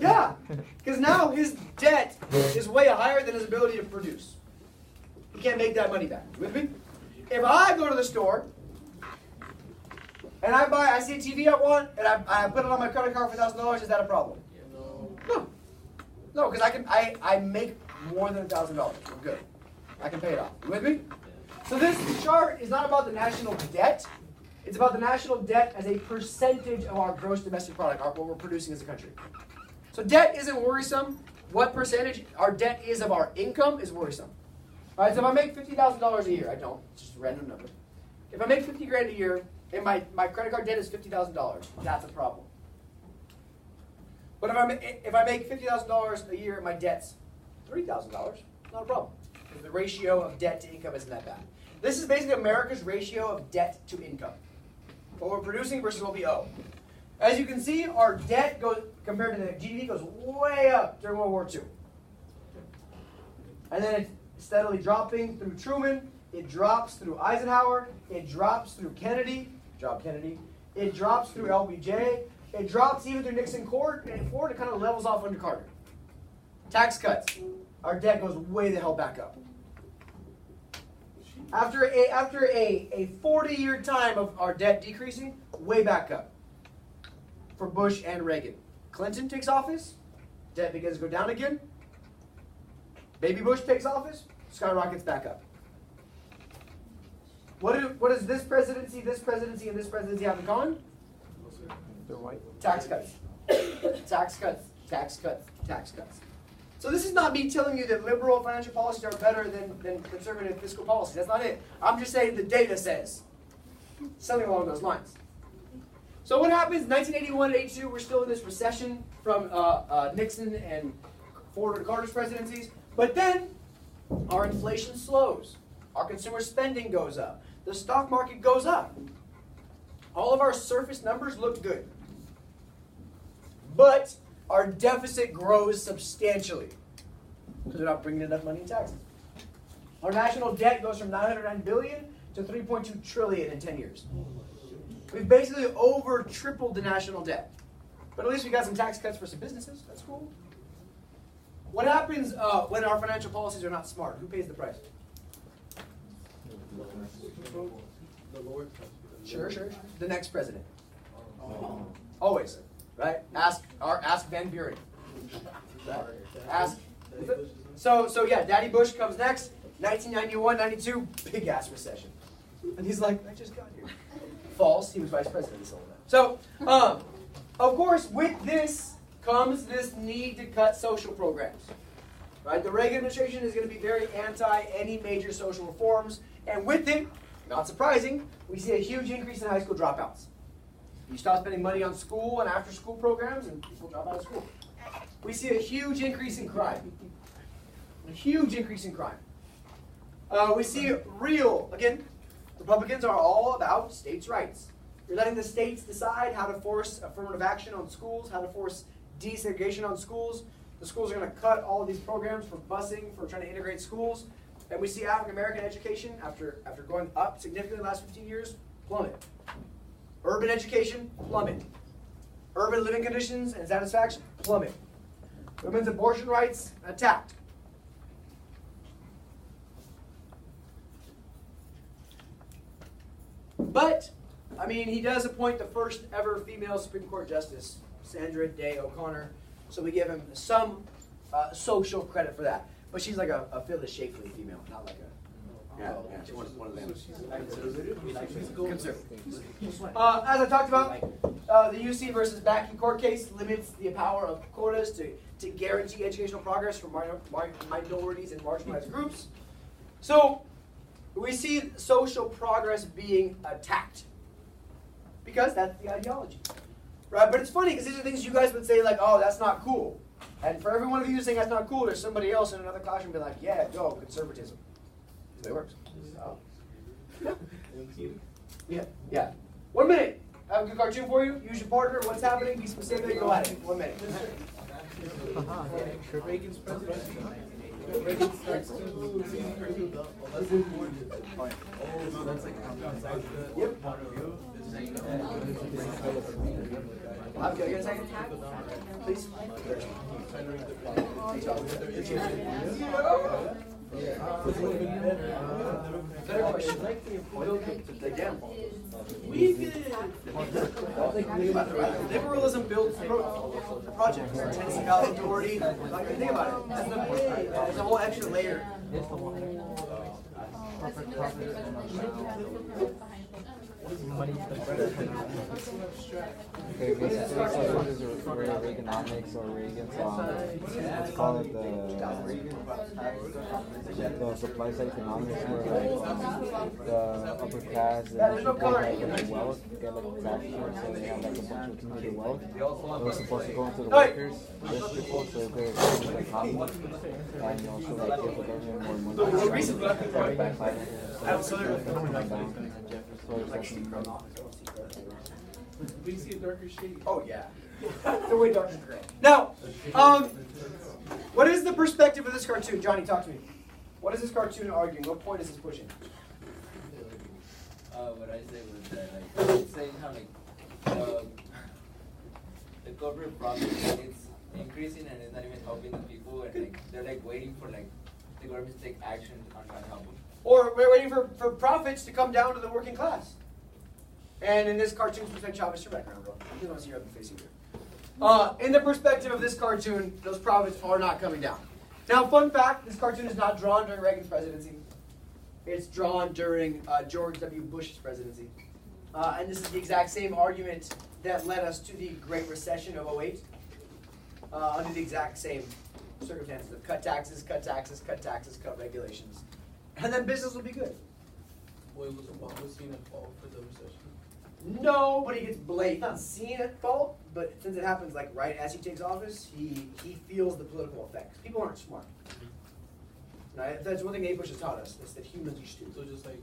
[SPEAKER 1] Yeah. Because now his debt is way higher than his ability to produce. He can't make that money back. You with me? If I go to the store and I see a TV I want and I put it on my credit card for $1,000, is that a problem? No. No, because I make more than $1,000. We're good. I can pay it off. You with me? So this chart is not about the national debt. It's about the national debt as a percentage of our gross domestic product, what we're producing as a country. So debt isn't worrisome. What percentage our debt is of our income is worrisome. All right, so if I make $50,000 a year, I don't, it's just a random number. If I make 50 grand a year and my credit card debt is $50,000, that's a problem. But if I make $50,000 a year and my debt's $3,000, not a problem. Because the ratio of debt to income isn't that bad. This is basically America's ratio of debt to income. What we're producing versus what we owe. As you can see, our debt goes, compared to the GDP, goes way up during World War II. And then it's steadily dropping through Truman. It drops through Eisenhower. It drops through Kennedy. It drops through LBJ. It drops even through Nixon Ford. It kind of levels off under Carter. Tax cuts. Our debt goes way the hell back up. After a 40-year time of our debt decreasing, way back up. For Bush and Reagan. Clinton takes office, debt begins to go down again. Baby Bush takes office, skyrockets back up. What does this presidency, and this presidency have in common?
[SPEAKER 4] They're white.
[SPEAKER 1] Tax cuts. Tax cuts, tax cuts, tax cuts. So this is not me telling you that liberal financial policies are better than conservative fiscal policies. That's not it. I'm just saying the data says. Something along those lines. So what happens? 1981 and 82, we're still in this recession from Nixon and Ford and Carter's presidencies. But then our inflation slows. Our consumer spending goes up. The stock market goes up. All of our surface numbers look good. But our deficit grows substantially because we're not bringing enough money in taxes. Our national debt goes from $909 billion to $3.2 trillion in 10 years. We've basically over tripled the national debt. But at least we got some tax cuts for some businesses. That's cool. What happens when our financial policies are not smart? Who pays the price?
[SPEAKER 3] The Lord.
[SPEAKER 1] Sure. The next president. Always, right? Ask Van Buren. Ask. So yeah, Daddy Bush comes next. 1991, 92, big ass recession. And he's like, I just got here. False. He was vice president this whole time. So, of course, with this comes this need to cut social programs. Right? The Reagan administration is going to be very anti any major social reforms, and with it, not surprising, we see a huge increase in high school dropouts. You stop spending money on school and after-school programs, and people drop out of school. We see a huge increase in crime. A huge increase in crime. We see again, Republicans are all about states' rights. You're letting the states decide how to force affirmative action on schools, how to force desegregation on schools. The schools are going to cut all of these programs for busing, for trying to integrate schools. And we see African American education, after going up significantly in the last 15 years, plummet. Urban education, plummet. Urban living conditions and satisfaction, plummet. Women's abortion rights, attacked. But, I mean, he does appoint the first ever female Supreme Court Justice, Sandra Day O'Connor, so we give him some social credit for that. But she's like a Phyllis Schlafly female, not like a, she's one of them. Conservative. As I talked about, the UC versus Bakke court case limits the power of quotas to guarantee educational progress for minorities and marginalized groups. So, we see social progress being attacked because that's the ideology, right? But it's funny because these are things you guys would say like, oh, that's not cool. And for every one of you saying that's not cool, there's somebody else in another classroom be like, yeah, go, conservatism. That's the way it works. Yeah. 1 minute. I have a good cartoon for you. Use your partner. What's happening? Be specific. Go at it. 1 minute.
[SPEAKER 3] Reagan's presidency.
[SPEAKER 1] Yep. I'll get a second. Please. Better question. Again. Liberalism builds projects. Tennessee Valley Authority. Like, think about it. That's a whole extra layer.
[SPEAKER 5] Okay, basically, so this is Reaganomics or Reagan's let's call it the supply side economics, where like the upper class and people that get wealth get like taxes, so they have like a bunch of accumulated wealth. They're supposed to go into the workers, rich people, so they're the economy, and also like give the government more money.
[SPEAKER 1] Absolutely.
[SPEAKER 3] We see a darker shade.
[SPEAKER 1] Oh yeah. They're way darker than gray. Now, what is the perspective of this cartoon? Johnny, talk to me. What is this cartoon arguing? What point is this pushing?
[SPEAKER 2] What I said was that like it's saying how like the corporate profit it's increasing and it's not even helping the people, and like they're like waiting for like the government to take action on trying to help them.
[SPEAKER 1] Or we're waiting for profits to come down to the working class. And in this cartoon, perspective, Chavez, your background, bro. You don't see your ugly face either. In the perspective of this cartoon, those profits are not coming down. Now, fun fact, this cartoon is not drawn during Reagan's presidency. It's drawn during George W. Bush's presidency. And this is the exact same argument that led us to the Great Recession of 08, under the exact same circumstances of cut taxes, cut taxes, cut taxes, cut regulations. And then business will be good.
[SPEAKER 3] was Obama seen at fault for the recession?
[SPEAKER 1] No, but he gets blamed. He's not seen at fault, but since it happens like right as he takes office, he feels the political effects. People aren't smart. Right? That's one thing Bush has taught us, is that humans are stupid.
[SPEAKER 3] So just like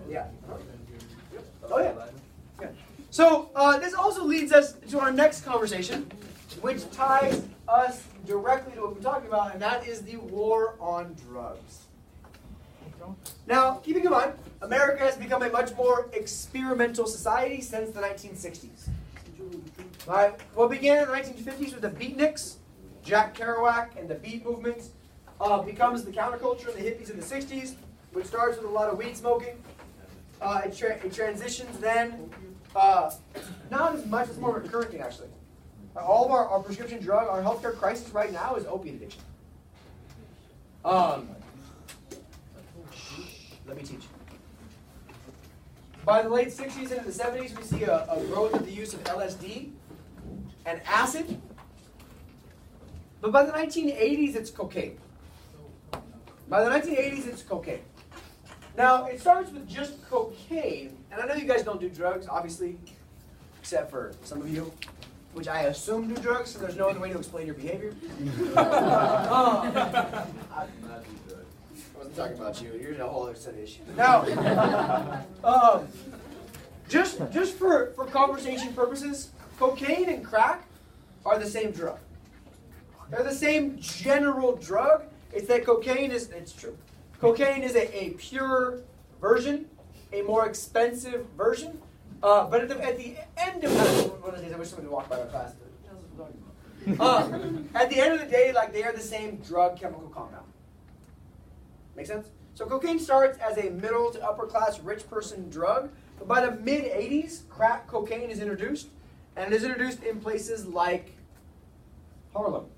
[SPEAKER 1] Yeah. Oh yeah. Yeah. So this also leads us to our next conversation, which ties us directly to what we're talking about, and that is the war on drugs. Now, keeping in mind, America has become a much more experimental society since the 1960s. Right? What began in the 1950s with the beatniks, Jack Kerouac, and the beat movement, becomes the counterculture in the hippies in the 60s, which starts with a lot of weed smoking. It transitions then, not as much, it's more of a current thing actually. All of our prescription drug, our healthcare crisis right now is opiate addiction. Let me teach. By the late 60s into the 70s, we see a growth of the use of LSD and acid. But by the 1980s, it's cocaine. By the 1980s, it's cocaine. Now, it starts with just cocaine, and I know you guys don't do drugs, obviously, except for some of you, which I assume do drugs, so there's no other way to explain your behavior. I wasn't talking about you. You're in a whole other set of issues. Now, just for conversation purposes, cocaine and crack are the same drug. They're the same general drug. It's that cocaine is, it's true. Cocaine is a pure version, a more expensive version. But at the end of one of the days, I wish somebody would walk by my class. At the end of the day, like they are the same drug chemical compound. Make sense? So cocaine starts as a middle to upper class rich person drug, but by the mid 80s, crack cocaine is introduced, and it is introduced in places like Harlem,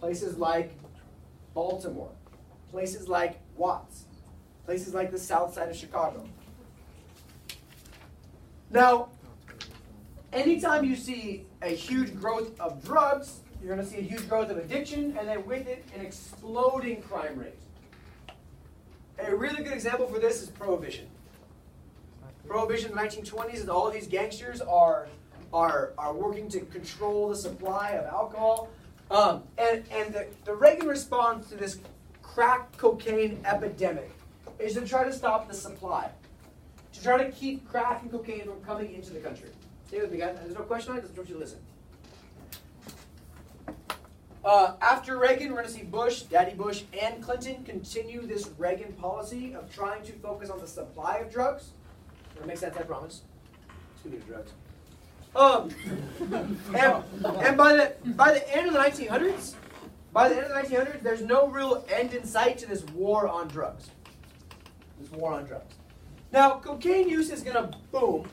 [SPEAKER 1] places like Baltimore, places like Watts, places like the south side of Chicago. Now, anytime you see a huge growth of drugs, you're going to see a huge growth of addiction, and then with it, an exploding crime rate. A really good example for this is Prohibition. Prohibition in the 1920s, is all of these gangsters are working to control the supply of alcohol. And the Reagan response to this crack cocaine epidemic is to try to stop the supply. To try to keep crack and cocaine from coming into the country. Stay with me, guys. There's no question on it. I just want you to listen. After Reagan, we're going to see Bush, Daddy Bush, and Clinton continue this Reagan policy of trying to focus on the supply of drugs. That makes sense, I promise. Speaking of drugs. And by the end of the 1900s, there's no real end in sight to this war on drugs. This war on drugs. Now, cocaine use is going to boom,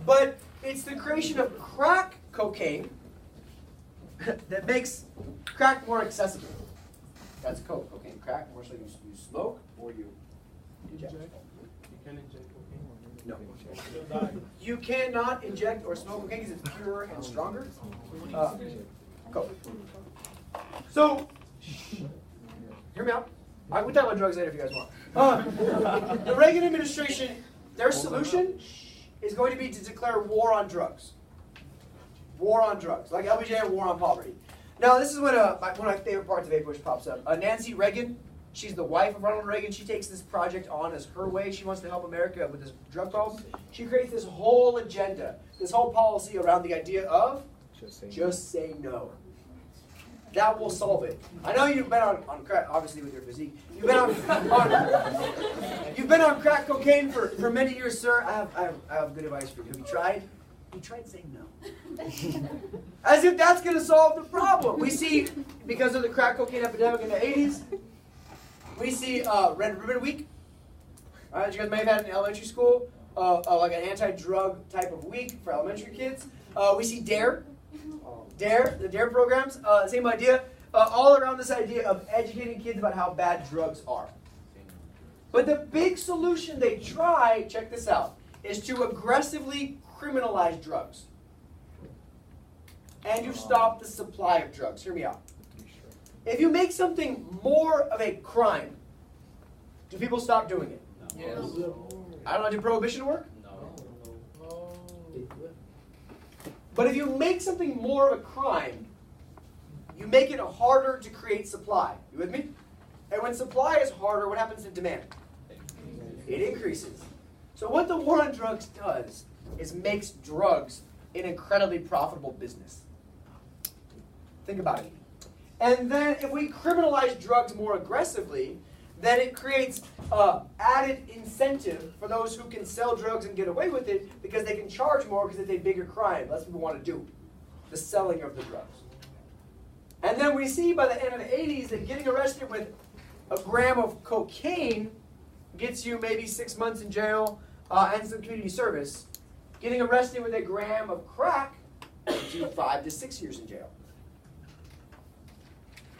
[SPEAKER 1] but it's the creation of crack cocaine that makes crack more accessible. That's cocaine. Crack, more so you smoke or you inject.
[SPEAKER 3] You can inject cocaine.
[SPEAKER 1] No. You cannot inject or smoke cocaine because it's purer and stronger. Coke. So, hear me out. We'll talk about drugs later if you guys want. The Reagan administration, their solution is going to be to declare war on drugs. War on drugs, like LBJ, war on poverty. Now, this is when one of my favorite parts of 8.7 pops up. Nancy Reagan, she's the wife of Ronald Reagan. She takes this project on as her way. She wants to help America with this drug problem. She creates this whole agenda, this whole policy around the idea of just say no. That will solve it. I know you've been on crack, obviously with your physique. You've been on crack cocaine for many years, sir. I have good advice for you. Have you tried? You tried saying no. As if that's going to solve the problem. We see, because of the crack cocaine epidemic in the 80s, we see Red Ribbon Week. You guys may have had in elementary school, like an anti-drug type of week for elementary kids. We see DARE. The DARE programs, same idea, all around this idea of educating kids about how bad drugs are. But the big solution they try, check this out, is to aggressively criminalize drugs. And you stop the supply of drugs. Hear me out. If you make something more of a crime Do people stop doing it?
[SPEAKER 2] Yes.
[SPEAKER 1] I don't know, did prohibition work?
[SPEAKER 2] No.
[SPEAKER 1] But if you make something more of a crime, you make it harder to create supply. You with me? And when supply is harder, what happens to demand? It increases. So what the war on drugs does is makes drugs an incredibly profitable business. Think about it. And then if we criminalize drugs more aggressively, then it creates added incentive for those who can sell drugs and get away with it because they can charge more because it's a bigger crime. Less people want to do the selling of the drugs. And then we see by the end of the 80s that getting arrested with a gram of cocaine gets you maybe 6 months in jail and some community service. Getting arrested with a gram of crack gets you 5 to 6 years in jail.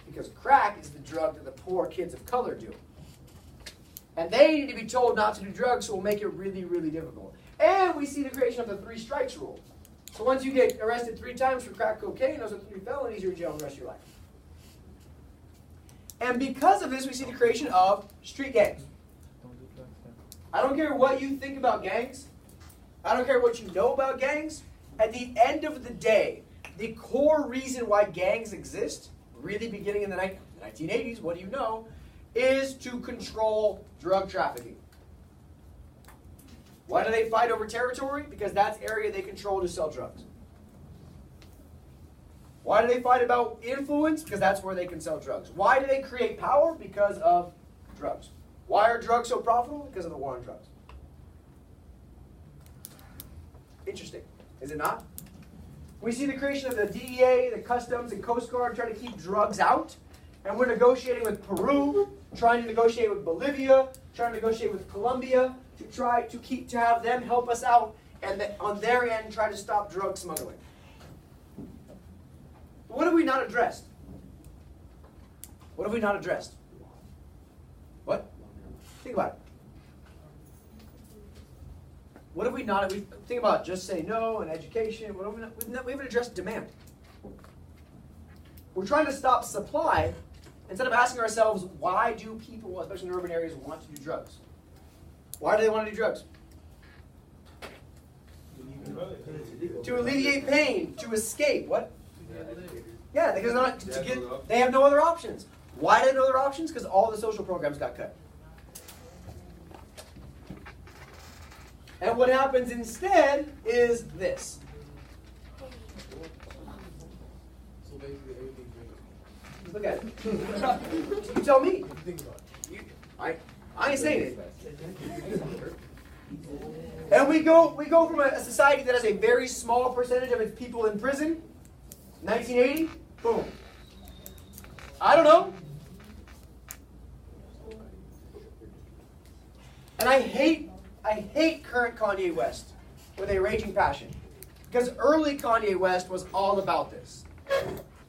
[SPEAKER 1] Because crack is the drug that the poor kids of color do. And they need to be told not to do drugs, so we'll make it really, really difficult. And we see the creation of the 3 strikes rule. So once you get arrested 3 times for crack cocaine, those are 3 felonies, you're in jail the rest of your life. And because of this, we see the creation of street gangs. I don't care what you think about gangs. I don't care what you know about gangs. At the end of the day, the core reason why gangs exist, really beginning in the 1980s, what do you know, is to control drug trafficking. Why do they fight over territory? Because that's area they control to sell drugs. Why do they fight about influence? Because that's where they can sell drugs. Why do they create power? Because of drugs. Why are drugs so profitable? Because of the war on drugs. Interesting, is it not? We see the creation of the DEA, the Customs, and Coast Guard trying to keep drugs out. And we're negotiating with Peru, trying to negotiate with Bolivia, trying to negotiate with Colombia to try to have them help us out and on their end try to stop drug smuggling. But what have we not addressed? What have we not addressed? What? Think about it. What have we not? We think about just say no and education. What have we haven't addressed demand. We're trying to stop supply instead of asking ourselves, why do people, especially in urban areas, want to do drugs? Why do they want to do drugs? To alleviate pain, to escape. What? Yeah, because they have no other options. Why do they have no other options? Because all the social programs got cut. And what happens instead is this.
[SPEAKER 3] So basically everything's great.
[SPEAKER 1] Look at it. You tell me. I ain't saying it. And we go from a society that has a very small percentage of its people in prison. 1980, boom. I don't know. And I hate current Kanye West with a raging passion. Because early Kanye West was all about this.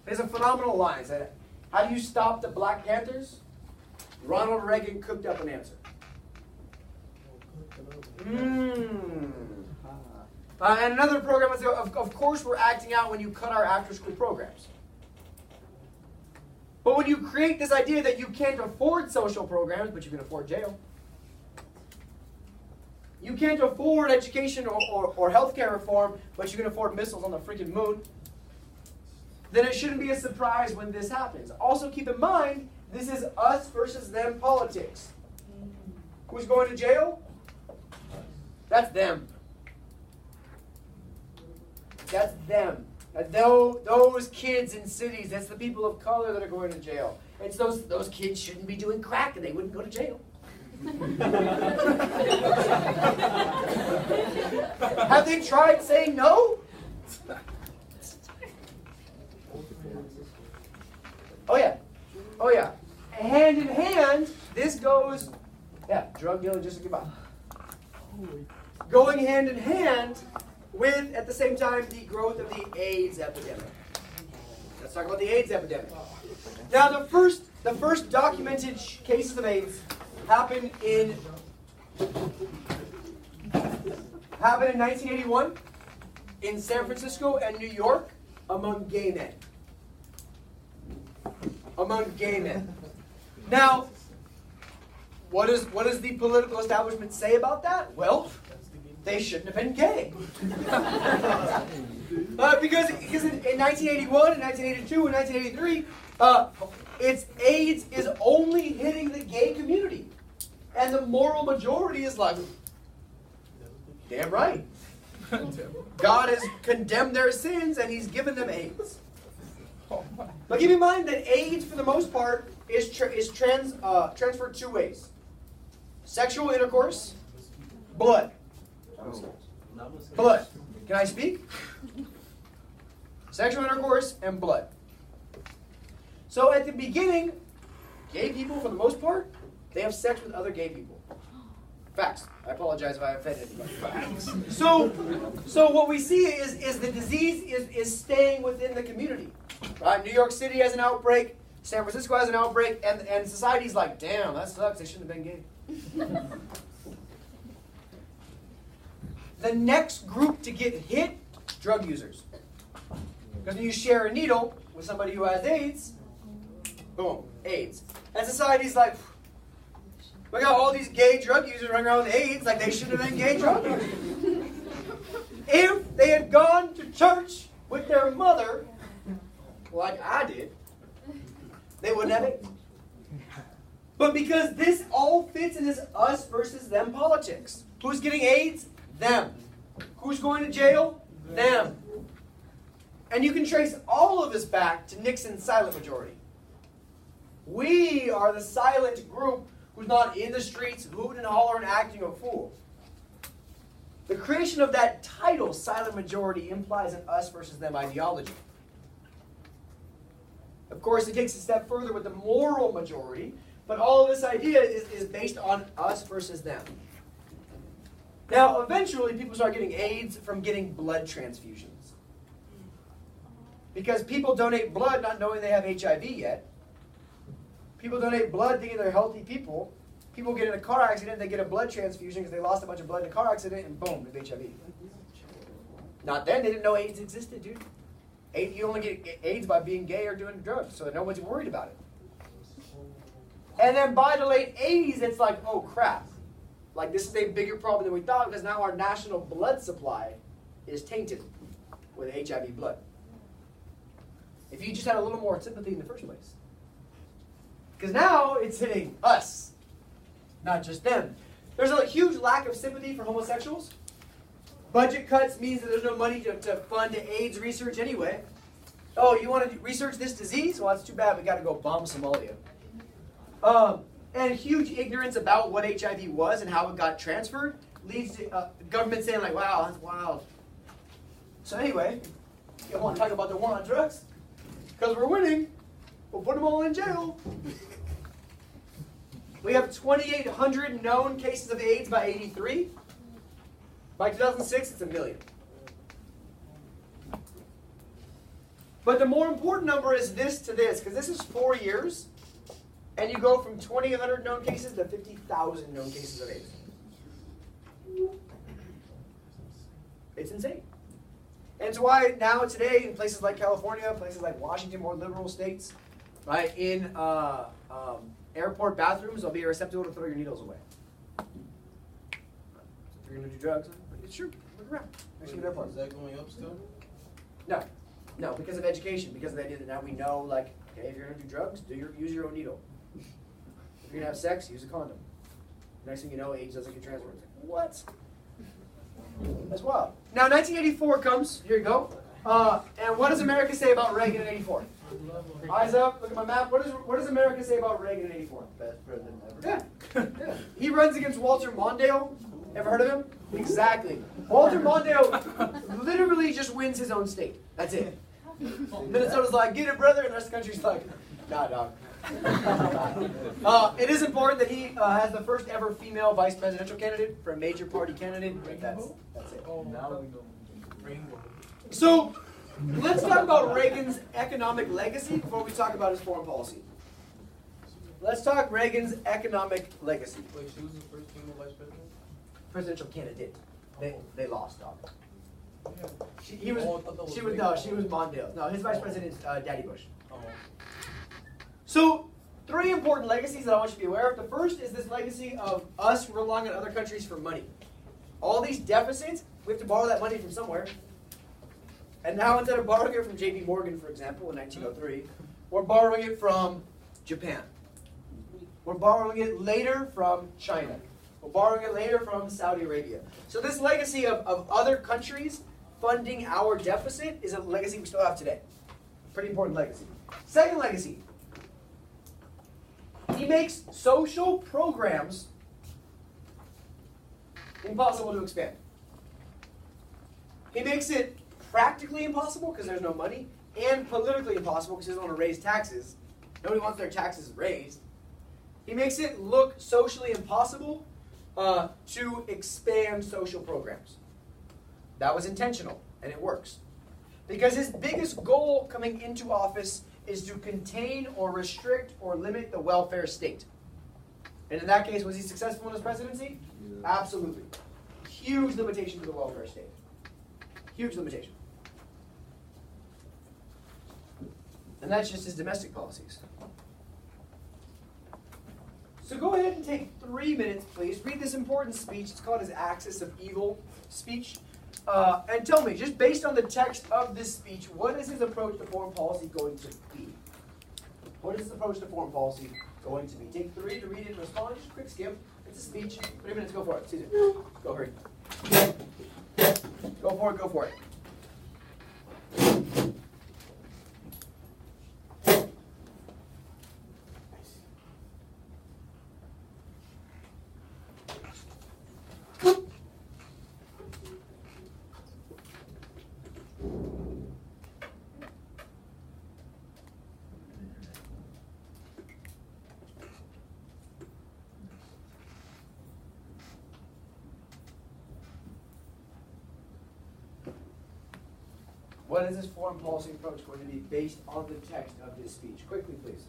[SPEAKER 1] There's a phenomenal line. Said, how do you stop the Black Panthers? Ronald Reagan cooked up an answer. And another program is, of course, we're acting out when you cut our after-school programs. But when you create this idea that you can't afford social programs, but you can afford jail. You can't afford education or healthcare reform, but you can afford missiles on the freaking moon. Then it shouldn't be a surprise when this happens. Also keep in mind, this is us versus them politics. Who's going to jail? That's them. That's them. Those kids in cities, that's the people of color that are going to jail. It's those kids shouldn't be doing crack and they wouldn't go to jail. Have they tried saying no? Oh yeah. Oh yeah. Hand in hand, this goes, drug dealing just like goodbye. Going hand in hand with, at the same time, the growth of the AIDS epidemic. Let's talk about the AIDS epidemic. Now, the first documented cases of AIDS happened in 1981 in San Francisco and New York among gay men. Among gay men. Now, what does the political establishment say about that? Well, they shouldn't have been gay. Because in 1981, and 1982, and 1983, AIDS is only hitting the gay community. And the moral majority is like, damn right. God has condemned their sins and he's given them AIDS. But keep in mind that AIDS, for the most part, is transferred two ways. Sexual intercourse, blood. Blood. Can I speak? Sexual intercourse and blood. So at the beginning, gay people, for the most part, they have sex with other gay people. Facts. I apologize if I offended anybody. So what we see is the disease is staying within the community. Right? New York City has an outbreak. San Francisco has an outbreak. And society's like, damn, that sucks. They shouldn't have been gay. The next group to get hit, drug users. Because when you share a needle with somebody who has AIDS, boom, AIDS. And society's like, we got all these gay drug users running around with AIDS, like they should have been gay drug users. If they had gone to church with their mother, like I did, they wouldn't have AIDS. But because this all fits in this us versus them politics. Who's getting AIDS? Them. Who's going to jail? Them. And you can trace all of this back to Nixon's silent majority. We are the silent group who's not in the streets, hooting and hollering, acting a fool. The creation of that title, silent majority, implies an us versus them ideology. Of course, it takes a step further with the moral majority, but all of this idea is based on us versus them. Now, eventually, people start getting AIDS from getting blood transfusions. Because people donate blood not knowing they have HIV yet. People donate blood thinking they're healthy people. People get in a car accident, they get a blood transfusion because they lost a bunch of blood in a car accident, and boom, there's HIV. Not then, they didn't know AIDS existed, dude. You only get AIDS by being gay or doing drugs, so no one's worried about it. And then by the late 80s, it's like, oh crap. Like, this is a bigger problem than we thought because now our national blood supply is tainted with HIV blood. If you just had a little more sympathy in the first place. Because now it's hitting us, not just them. There's a huge lack of sympathy for homosexuals. Budget cuts means that there's no money to fund AIDS research anyway. Oh, you want to research this disease? Well, that's too bad. We got to go bomb Somalia. And huge ignorance about what HIV was and how it got transferred leads to government saying like, wow, that's wild. So anyway, you want to talk about the war on drugs? Because we're winning, we'll put them all in jail. We have 2,800 known cases of AIDS by 83. By 2006, it's 1 million. But the more important number is this to this, because this is 4 years, and you go from 2,800 known cases to 50,000 known cases of AIDS. It's insane. And it's why now today in places like California, places like Washington, more liberal states, right, in airport bathrooms, there'll be a receptacle to throw your needles away. If you're going to do drugs, it's true. Look around.
[SPEAKER 3] Is that going up still?
[SPEAKER 1] No, because of education, because of the idea that now we know, like, okay, if you're going to do drugs, use your own needle. If you're going to have sex, use a condom. Next thing you know, AIDS doesn't get transferred. It's like, what? That's wild. Now, 1984 comes. Here you go. And what does America say about Reagan in 84? Eyes up. Look at my map. What does America say about Reagan in 84?
[SPEAKER 3] Best president ever.
[SPEAKER 1] Yeah. He runs against Walter Mondale. Ever heard of him? Exactly. Walter Mondale literally just wins his own state. That's it. Minnesota's like, get it, brother, and the rest of the country's like, nah, dog. It is important that he has the first ever female vice presidential candidate for a major party candidate. That's it. So, let's talk about Reagan's economic legacy before we talk about his foreign policy. Let's talk Reagan's economic legacy.
[SPEAKER 3] Wait, she was the first female vice president?
[SPEAKER 1] Presidential candidate. They lost, dog.
[SPEAKER 3] Yeah.
[SPEAKER 1] She was Mondale. No, his vice president is Daddy Bush.
[SPEAKER 3] Oh.
[SPEAKER 1] So, Three important legacies that I want you to be aware of. The first is this legacy of us relying on other countries for money. All these deficits, we have to borrow that money from somewhere. And now instead of borrowing it from J.P. Morgan, for example, in 1903, we're borrowing it from Japan. We're borrowing it later from China. We're borrowing it later from Saudi Arabia. So this legacy of other countries funding our deficit is a legacy we still have today. Pretty important legacy. Second legacy. He makes social programs impossible to expand. He makes it practically impossible because there's no money, and politically impossible because he doesn't want to raise taxes. Nobody wants their taxes raised. He makes it look socially impossible to expand social programs. That was intentional, and it works. Because his biggest goal coming into office is to contain or restrict or limit the welfare state. And in that case, was he successful in his presidency? Yeah. Absolutely. Huge limitation to the welfare state. Huge limitation. And that's just his domestic policies. So go ahead and take 3 minutes, please. Read this important speech. It's called his Axis of Evil speech. And tell me, just based on the text of this speech, what is his approach to foreign policy going to be? What is his approach to foreign policy going to be? Take 3 to read it and respond. Just a quick skim. It's a speech. 3 minutes, go for it. Susan, go hurry. Go for it, go for it. What is his foreign policy approach going to be based on the text of this speech? Quickly, please.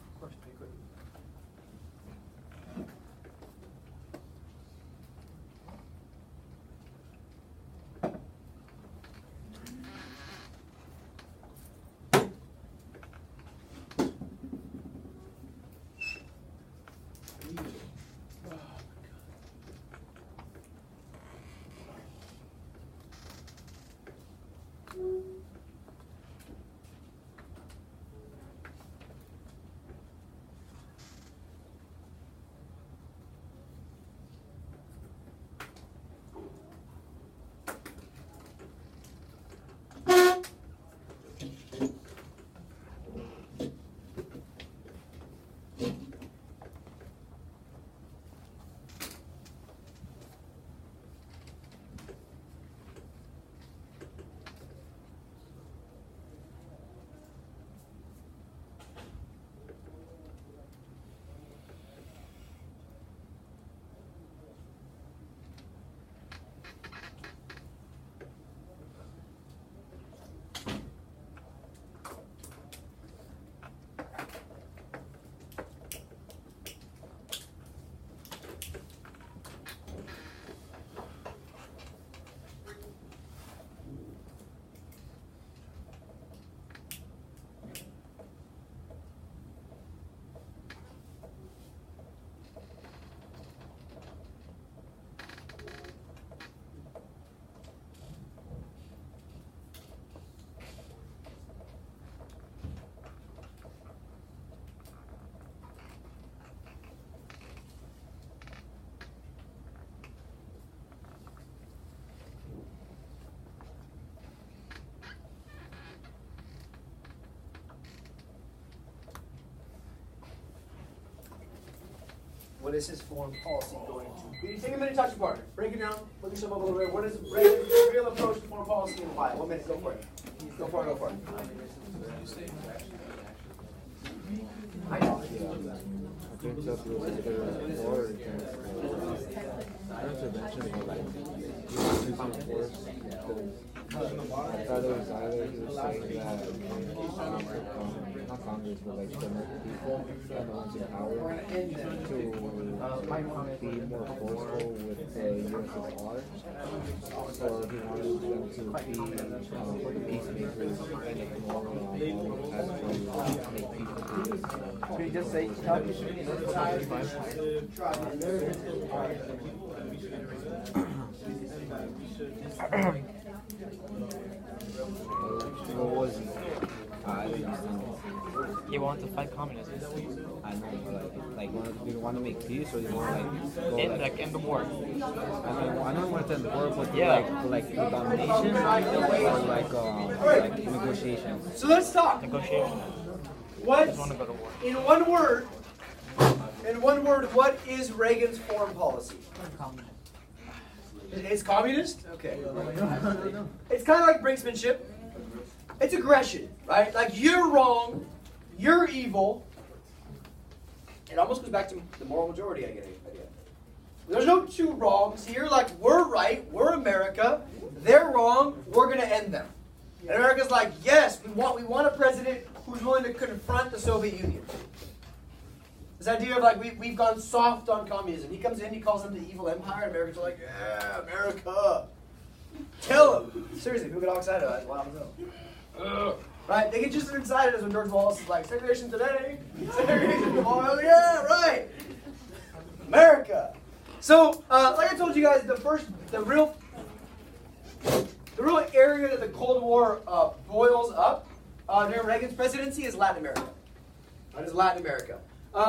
[SPEAKER 1] Of course, pretty quick. What is his foreign policy going to be? Take a minute, talk to your partner. Break it down. Look yourself up a little bit. What is Reagan's real approach to foreign policy and why? 1 minute. Go for it. Go for it. Go for it. I know.
[SPEAKER 5] I think that's what the war against intervention of like using force. I thought it was either he was saying that not Congress, but like the American people and the ones in power to be more forceful with the USSR. So he wanted them to be peacemakers and ignore as to make people do this.
[SPEAKER 1] Can you just say
[SPEAKER 5] what was he? I didn't understand.
[SPEAKER 6] He wanted to fight communism.
[SPEAKER 5] I know, but like do you want to make peace or do you want to go
[SPEAKER 6] End the war.
[SPEAKER 5] I know you want to end the war, but
[SPEAKER 6] Yeah.
[SPEAKER 5] like domination or like negotiations.
[SPEAKER 1] So let's talk.
[SPEAKER 6] Negotiation.
[SPEAKER 1] What,
[SPEAKER 6] Just want to go to war.
[SPEAKER 1] in one word, what is Reagan's foreign policy? It's communist? Okay. It's kind of like brinksmanship. It's aggression, right? Like, you're wrong, you're evil. It almost goes back to the moral majority idea. There's no two wrongs here. Like, we're right, we're America, they're wrong, we're going to end them. And America's like, yes, we want a president who's willing to confront the Soviet Union. This idea of like, we've gone soft on communism. He comes in, he calls them the evil empire, and Americans are like, yeah, America. Kill him. Seriously, people get all excited about it. Wow, right? They get just as excited as when George Wallace is like, segregation today, segregation tomorrow. Yeah, right. America. So, like I told you guys, the real area that the Cold War boils up during Reagan's presidency is Latin America. That is Latin America.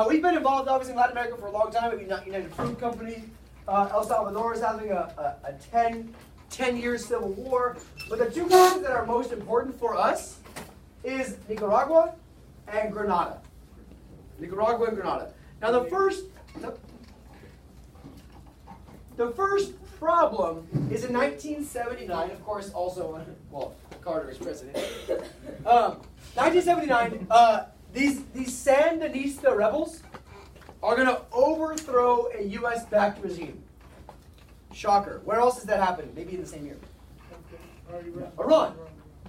[SPEAKER 1] We've been involved, obviously, in Latin America for a long time. We've got United Fruit Company. El Salvador is having a 10-year civil war. But the two countries that are most important for us is Nicaragua and Grenada. Nicaragua and Grenada. Now, the first problem is in 1979, of course, also, well, Carter is president. 1979, these Sandinista rebels are going to overthrow a U.S.-backed regime. Shocker. Where else has that happened? Maybe in the same year. Iran.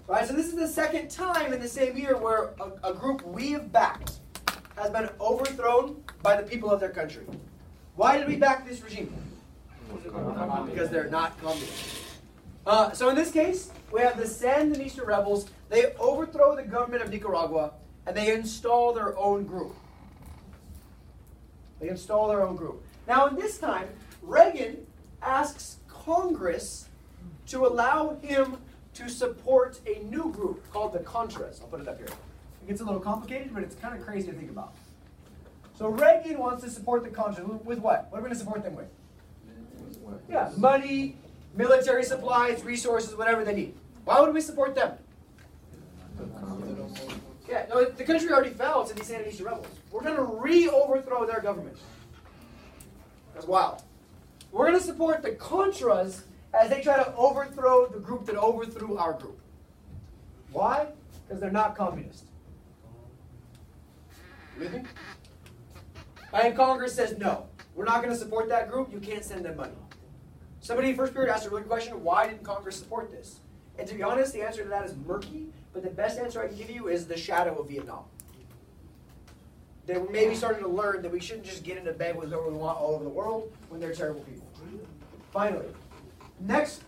[SPEAKER 1] Right, so this is the second time in the same year where a group we have backed has been overthrown by the people of their country. Why did we back this regime? Because they're not communist. So in this case, we have the Sandinista rebels. They overthrow the government of Nicaragua, and they install their own group. Now, in this time, Reagan asks Congress to allow him to support a new group called the Contras. I'll put it up here. It gets a little complicated, but it's kind of crazy to think about. So Reagan wants to support the Contras with what? What are we going to support them with? Yeah, money, military supplies, resources, whatever they need. Why would we support them? Yeah, no, the country already fell to these Sandinista rebels. We're going to re-overthrow their government. That's wild. We're going to support the Contras as they try to overthrow the group that overthrew our group. Why? Because they're not communist. You with me? And Congress says, no, we're not going to support that group. You can't send them money. Somebody in first period asked a really good question, why didn't Congress support this? And to be honest, the answer to that is murky, but the best answer I can give you is the shadow of Vietnam. They were maybe starting to learn that we shouldn't just get into bed with whoever we want all over the world when they're terrible people. Finally, next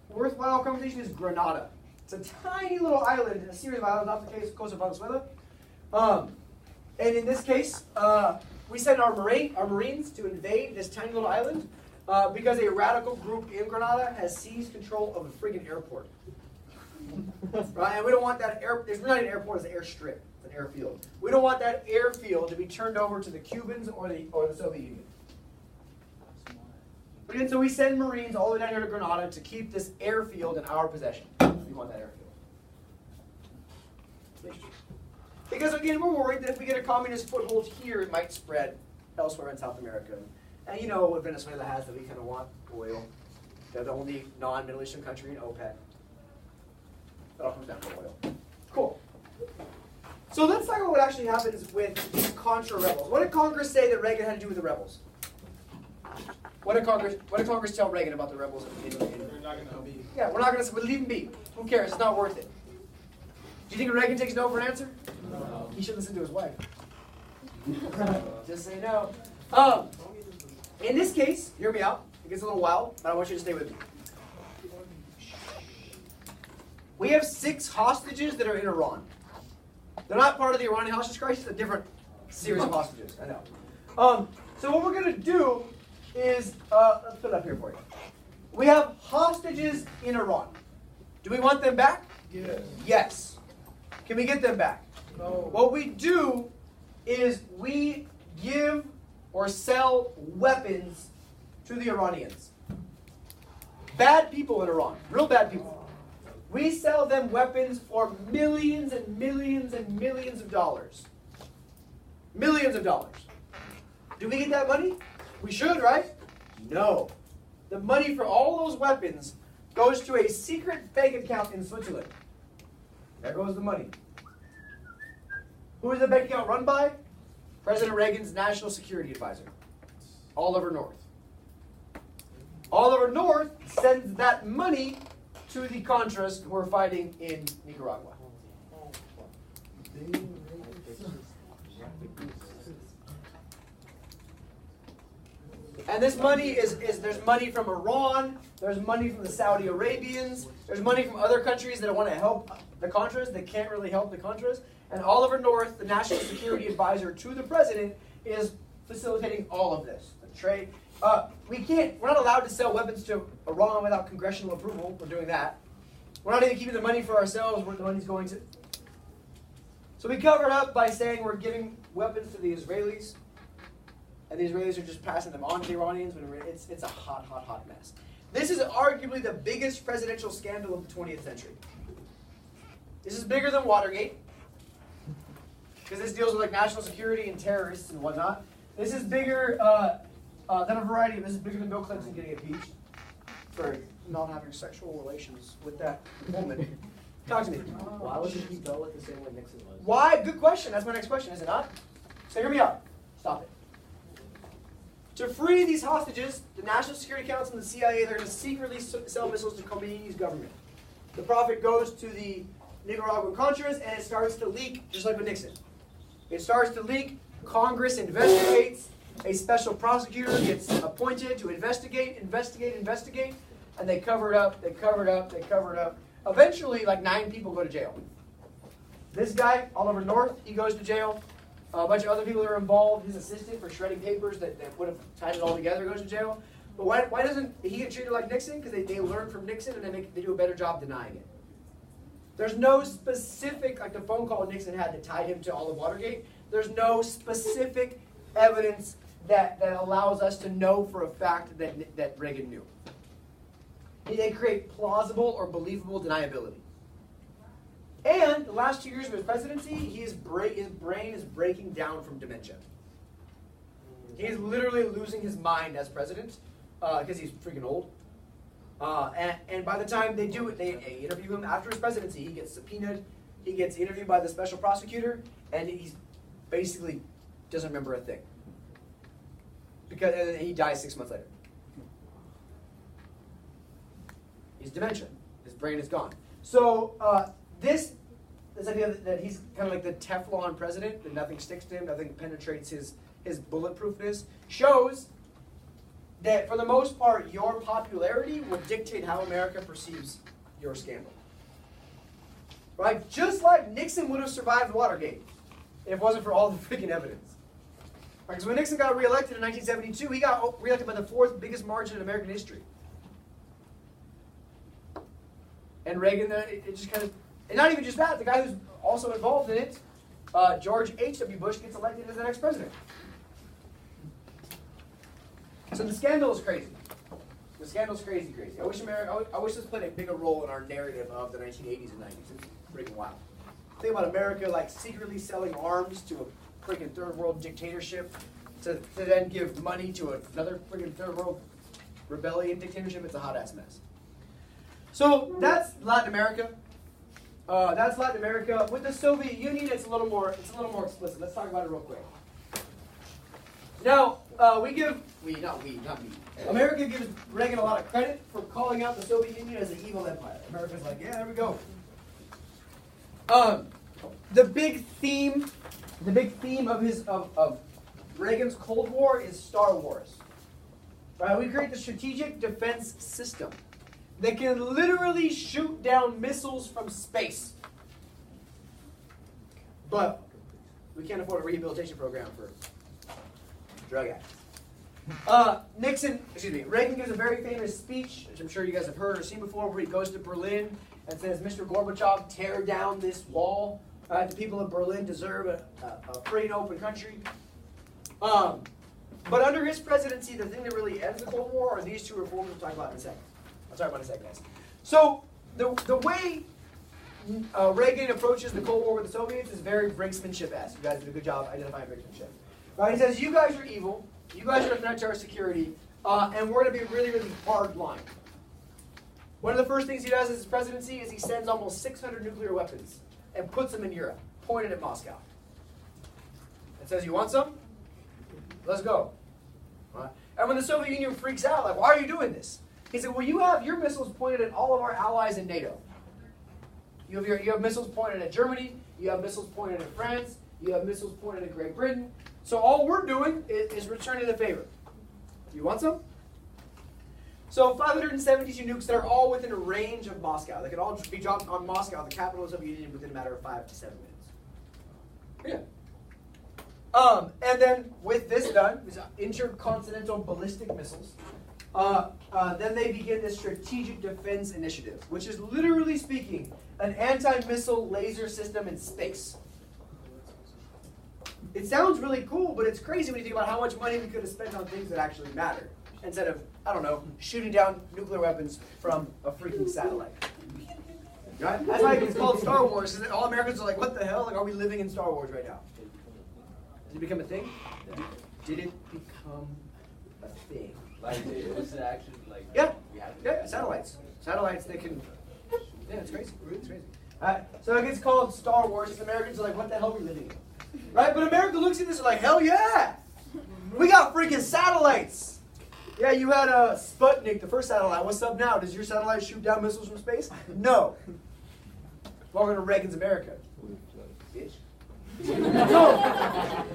[SPEAKER 1] worthwhile conversation is Grenada. It's a tiny little island in a series of islands off the coast of Venezuela. And in this case, we send our Marines to invade this tiny little island because a radical group in Grenada has seized control of a friggin' airport. Right? And we don't want that it's not an airport, it's an airstrip. It's an airfield. We don't want that airfield to be turned over to the Cubans or the Soviet Union. And so we send Marines all the way down here to Grenada to keep this airfield in our possession. We want that airfield. Because again, we're worried that if we get a communist foothold here, it might spread elsewhere in South America. And you know what Venezuela has that we kind of want? Oil. They're the only non-Middle Eastern country in OPEC. It all comes down to oil. Cool. So let's talk about what actually happens with these Contra rebels. What did Congress say that Reagan had to do with the rebels? What did Congress tell Reagan about the rebels?
[SPEAKER 3] We're not going to be.
[SPEAKER 1] Yeah, we're not going to leave them be. Who cares? It's not worth it. Do you think Reagan takes no for an answer?
[SPEAKER 3] No.
[SPEAKER 1] He should listen to his wife. Just so you know. In this case, hear me out. It gets a little wild, but I want you to stay with me. We have 6 hostages that are in Iran. They're not part of the Iranian hostage crisis, a different series of hostages. I know. So what we're going to do is, let's put it up here for you. We have hostages in Iran. Do we want them back?
[SPEAKER 4] Yes.
[SPEAKER 1] Yes. Can we get them back?
[SPEAKER 3] No.
[SPEAKER 1] What we do is we give or sell weapons to the Iranians. Bad people in Iran, real bad people. We sell them weapons for millions and millions and millions of dollars. Millions of dollars. Do we get that money? We should, right? No. The money for all those weapons goes to a secret bank account in Switzerland. There goes the money. Who is the bank account run by? President Reagan's national security advisor, Oliver North. Oliver North sends that money to the Contras who are fighting in Nicaragua. And this money is there's money from Iran, there's money from the Saudi Arabians, there's money from other countries that want to help the Contras, that can't really help the Contras. And Oliver North, the national security advisor to the president, is facilitating all of this. The trade. We're not allowed to sell weapons to Iran without congressional approval. We're doing that. We're not even keeping the money for ourselves where the money's going to. So we cover it up by saying we're giving weapons to the Israelis, and the Israelis are just passing them on to the Iranians. When it's a hot, hot, hot mess. This is arguably the biggest presidential scandal of the 20th century. This is bigger than Watergate, because this deals with like national security and terrorists and whatnot. This is bigger than a variety of. This is bigger than Bill Clinton getting impeached for not having sexual relations with that woman. Talk to me.
[SPEAKER 3] Why wasn't he go with the same way Nixon was?
[SPEAKER 1] Why? Good question. That's my next question, is it not? So hear me out. Stop it. To free these hostages, the National Security Council and the CIA, they're going to secretly sell missiles to Khomeini's government. The profit goes to the Nicaraguan Contras, and it starts to leak, just like with Nixon. It starts to leak. Congress investigates. A special prosecutor gets appointed to investigate, and they cover it up, they cover it up, they cover it up. Eventually, like 9 people go to jail. This guy, Oliver North, he goes to jail. A bunch of other people that are involved. His assistant for shredding papers that would have tied it all together goes to jail. But why doesn't he get treated like Nixon? Because they learn from Nixon and they do a better job denying it. There's no specific, like the phone call Nixon had that tied him to all of Watergate, there's no specific evidence that allows us to know for a fact that Reagan knew. They create plausible or believable deniability. And the last 2 years of his presidency, his brain is breaking down from dementia. He's literally losing his mind as president because he's freaking old. And by the time they do it, they interview him after his presidency. He gets subpoenaed. He gets interviewed by the special prosecutor, and he basically doesn't remember a thing. Because he dies 6 months later. He's dementia. His brain is gone. So this idea that he's kind of like the Teflon president, that nothing sticks to him, nothing penetrates his bulletproofness, shows that for the most part, your popularity will dictate how America perceives your scandal. Right? Just like Nixon would have survived Watergate if it wasn't for all the freaking evidence. Because when Nixon got reelected in 1972, he got reelected by the 4th biggest margin in American history. And Reagan, it just kind of, and not even just that, the guy who's also involved in it, George H.W. Bush, gets elected as the next president. So the scandal is crazy. The scandal is crazy, crazy. I wish this played a bigger role in our narrative of the 1980s and 90s. It's freaking wild. Think about America like secretly selling arms to a freaking third world dictatorship to then give money to another freaking third world rebellion dictatorship. It's a hot ass mess. So that's Latin America. That's Latin America. With the Soviet Union, it's a little more explicit. Let's talk about it real quick. Now, America gives Reagan a lot of credit for calling out the Soviet Union as an evil empire. America's like, yeah, there we go. the big theme of Reagan's Cold War is Star Wars. Right? We create the strategic defense system that can literally shoot down missiles from space. But we can't afford a rehabilitation program for drug addicts. Reagan gives a very famous speech, which I'm sure you guys have heard or seen before, where he goes to Berlin and says, Mr. Gorbachev, tear down this wall. The people of Berlin deserve a free and open country. But under his presidency, the thing that really ends the Cold War are these two reforms we'll talk about in a second. I'll talk about in a second, guys. So the way Reagan approaches the Cold War with the Soviets is very brinksmanship-esque. You guys did a good job identifying brinksmanship. Right? He says, you guys are evil. You guys are a threat to our security. And we're going to be really, really hard line. One of the first things he does as his presidency is he sends almost 600 nuclear weapons and puts them in Europe, pointed at Moscow. And says, you want some? Let's go. Right? And when the Soviet Union freaks out, like, why are you doing this? He said, well, you have your missiles pointed at all of our allies in NATO. You have missiles pointed at Germany. You have missiles pointed at France. You have missiles pointed at Great Britain. So all we're doing is returning the favor. You want some? So 572 nukes that are all within a range of Moscow. They could all be dropped on Moscow, the capital of the Soviet Union, within a matter of 5 to 7 minutes. Yeah. And then with this done, these intercontinental ballistic missiles, then they begin this strategic defense initiative, which is literally speaking an anti-missile laser system in space. It sounds really cool, but it's crazy when you think about how much money we could have spent on things that actually matter, instead of, I don't know, shooting down nuclear weapons from a freaking satellite. Right? That's why it's called Star Wars, is that all Americans are like, what the hell? Like, are we living in Star Wars right now? Did it become a thing? Did it become a thing?
[SPEAKER 2] Like, it was actually like...
[SPEAKER 1] Yeah, satellites. Satellites that can... Yeah, it's crazy. It's crazy. So it gets called Star Wars, because Americans are like, what the hell are we living in? Right? But America looks at this and like, hell yeah! We got freaking satellites! Yeah, you had Sputnik, the first satellite. What's up now? Does your satellite shoot down missiles from space? No. Welcome to Reagan's America. Bitch. No.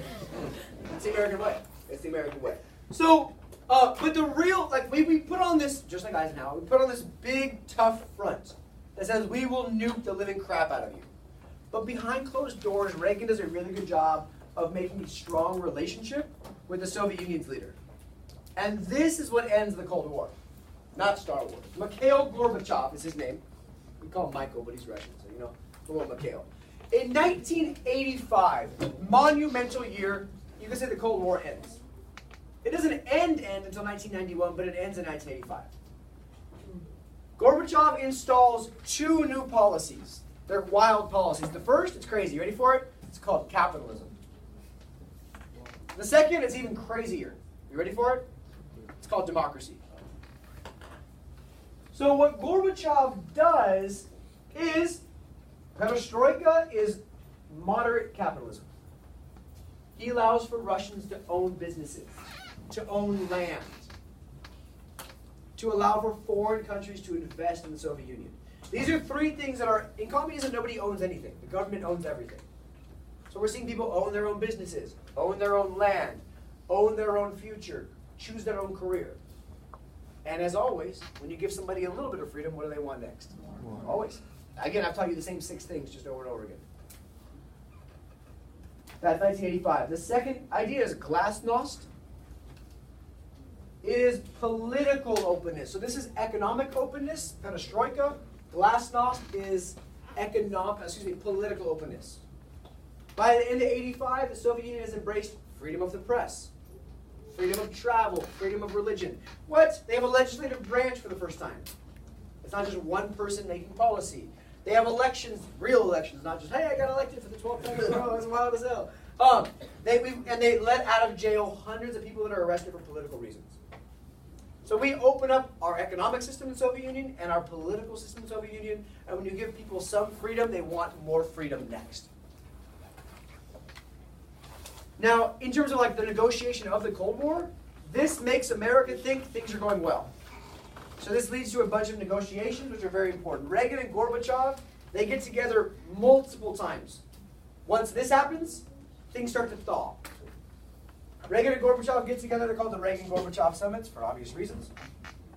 [SPEAKER 1] It's the American way. It's the American way. So, but the real, like, we put on this, just like Eisenhower, we put on this big, tough front that says we will nuke the living crap out of you. But behind closed doors, Reagan does a really good job of making a strong relationship with the Soviet Union's leader. And this is what ends the Cold War, not Star Wars. Mikhail Gorbachev is his name. We call him Michael, but he's Russian, so you know, we'll go Mikhail. In 1985, monumental year, you can say the Cold War ends. It doesn't end until 1991, but it ends in 1985. Gorbachev installs 2 new policies. They're wild policies. The first, it's crazy. You ready for it? It's called capitalism. The second is even crazier. You ready for it? It's called democracy. So what Gorbachev does is, perestroika is moderate capitalism. He allows for Russians to own businesses, to own land, to allow for foreign countries to invest in the Soviet Union. These are 3 things that are, in communism, nobody owns anything. The government owns everything. So we're seeing people own their own businesses, own their own land, own their own future, choose their own career. And as always, when you give somebody a little bit of freedom, what do they want next? Always. Again, I've taught you the same 6 things just over and over again. That's 1985. The second idea is glasnost. It is political openness. So this is economic openness, perestroika. Glasnost is political openness. By the end of 85, the Soviet Union has embraced freedom of the press, freedom of travel, freedom of religion. What? They have a legislative branch for the first time. It's not just one person making policy. They have elections, real elections, not just, hey, I got elected for the 12th time in a row, it's wild as hell. They let out of jail hundreds of people that are arrested for political reasons. So we open up our economic system in the Soviet Union and our political system in the Soviet Union, and when you give people some freedom, they want more freedom next. Now, in terms of like the negotiation of the Cold War, this makes America think things are going well. So this leads to a bunch of negotiations, which are very important. Reagan and Gorbachev, they get together multiple times Once this happens, things start to thaw. Reagan and Gorbachev get together. They're called the Reagan-Gorbachev summits for obvious reasons.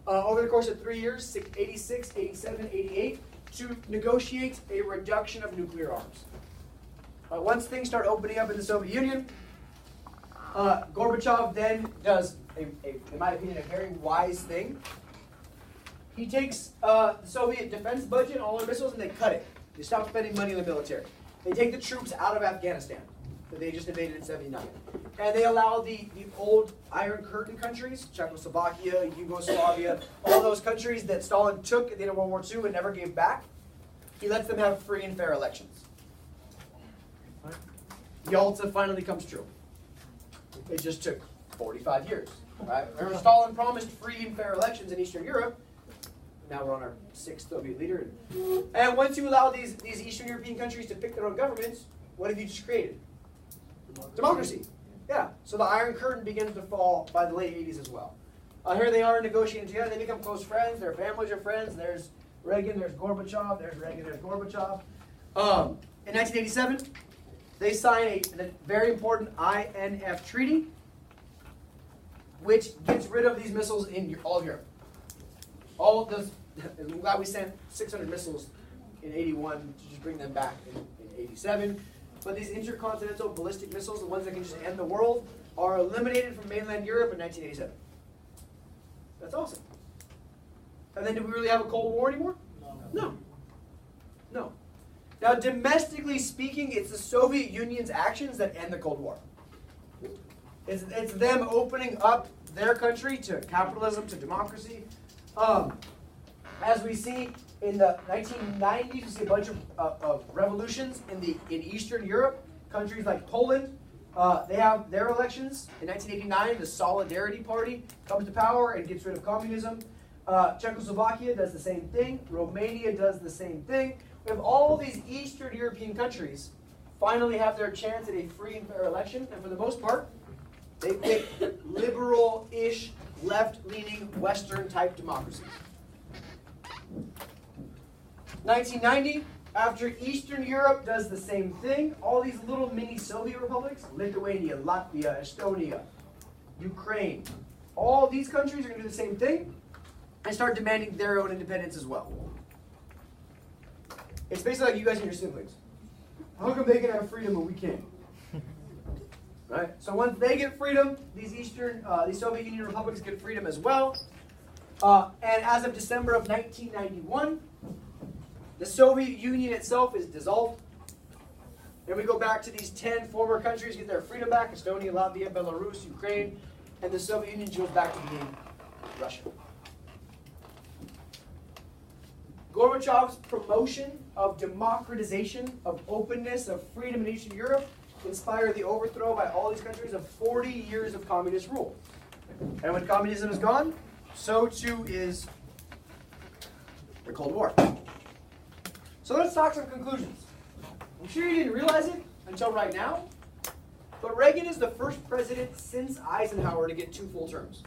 [SPEAKER 1] Over the course of 3 years, 86, 87, 88, to negotiate a reduction of nuclear arms. Once things start opening up in the Soviet Union, Gorbachev then does, in my opinion, a very wise thing. He takes the Soviet defense budget, all their missiles, and they cut it. They stop spending money on the military. They take the troops out of Afghanistan that they just invaded in '79. And they allow the old Iron Curtain countries, Czechoslovakia, Yugoslavia, all those countries that Stalin took at the end of World War II and never gave back, he lets them have free and fair elections. Yalta finally comes true. It just took 45 years. Right? Remember, Stalin promised free and fair elections in Eastern Europe. Now we're on our 6th Soviet leader. And once you allow these Eastern European countries to pick their own governments, what have you just created? Democracy. Yeah. So the Iron Curtain begins to fall by the late 80s as well. Here they are negotiating together. They become close friends. Their families are friends. There's Reagan, there's Gorbachev, there's Reagan, there's Gorbachev. In 1987, they sign a very important INF treaty, which gets rid of these missiles in all of Europe. All those, I'm glad we sent 600 missiles in 81 to just bring them back in 87. But these intercontinental ballistic missiles, the ones that can just end the world, are eliminated from mainland Europe in 1987. That's awesome. And then do we really have a Cold War anymore? No. No. Now, domestically speaking, it's the Soviet Union's actions that end the Cold War. It's them opening up their country to capitalism, to democracy. As we see in the 1990s, we see a bunch of revolutions in Eastern Europe. Countries like Poland, they have their elections. In 1989, the Solidarity Party comes to power and gets rid of communism. Czechoslovakia does the same thing. Romania does the same thing. We have all these Eastern European countries finally have their chance at a free and fair election, and for the most part, they pick liberal-ish, left-leaning, Western-type democracies. 1990, after Eastern Europe does the same thing, all these little mini Soviet republics, Lithuania, Latvia, Estonia, Ukraine, all these countries are going to do the same thing and start demanding their own independence as well. It's basically like you guys and your siblings. How come they can have freedom and we can't? Right? So once they get freedom, these Soviet Union republics get freedom as well. And as of December of 1991, the Soviet Union itself is dissolved. Then we go back to these 10 former countries, get their freedom back: Estonia, Latvia, Belarus, Ukraine, and the Soviet Union goes back to being Russia. Gorbachev's promotion of democratization, of openness, of freedom in Eastern Europe inspired the overthrow by all these countries of 40 years of communist rule. And when communism is gone, so too is the Cold War. So let's talk some conclusions. I'm sure you didn't realize it until right now, but Reagan is the first president since Eisenhower to get 2 full terms.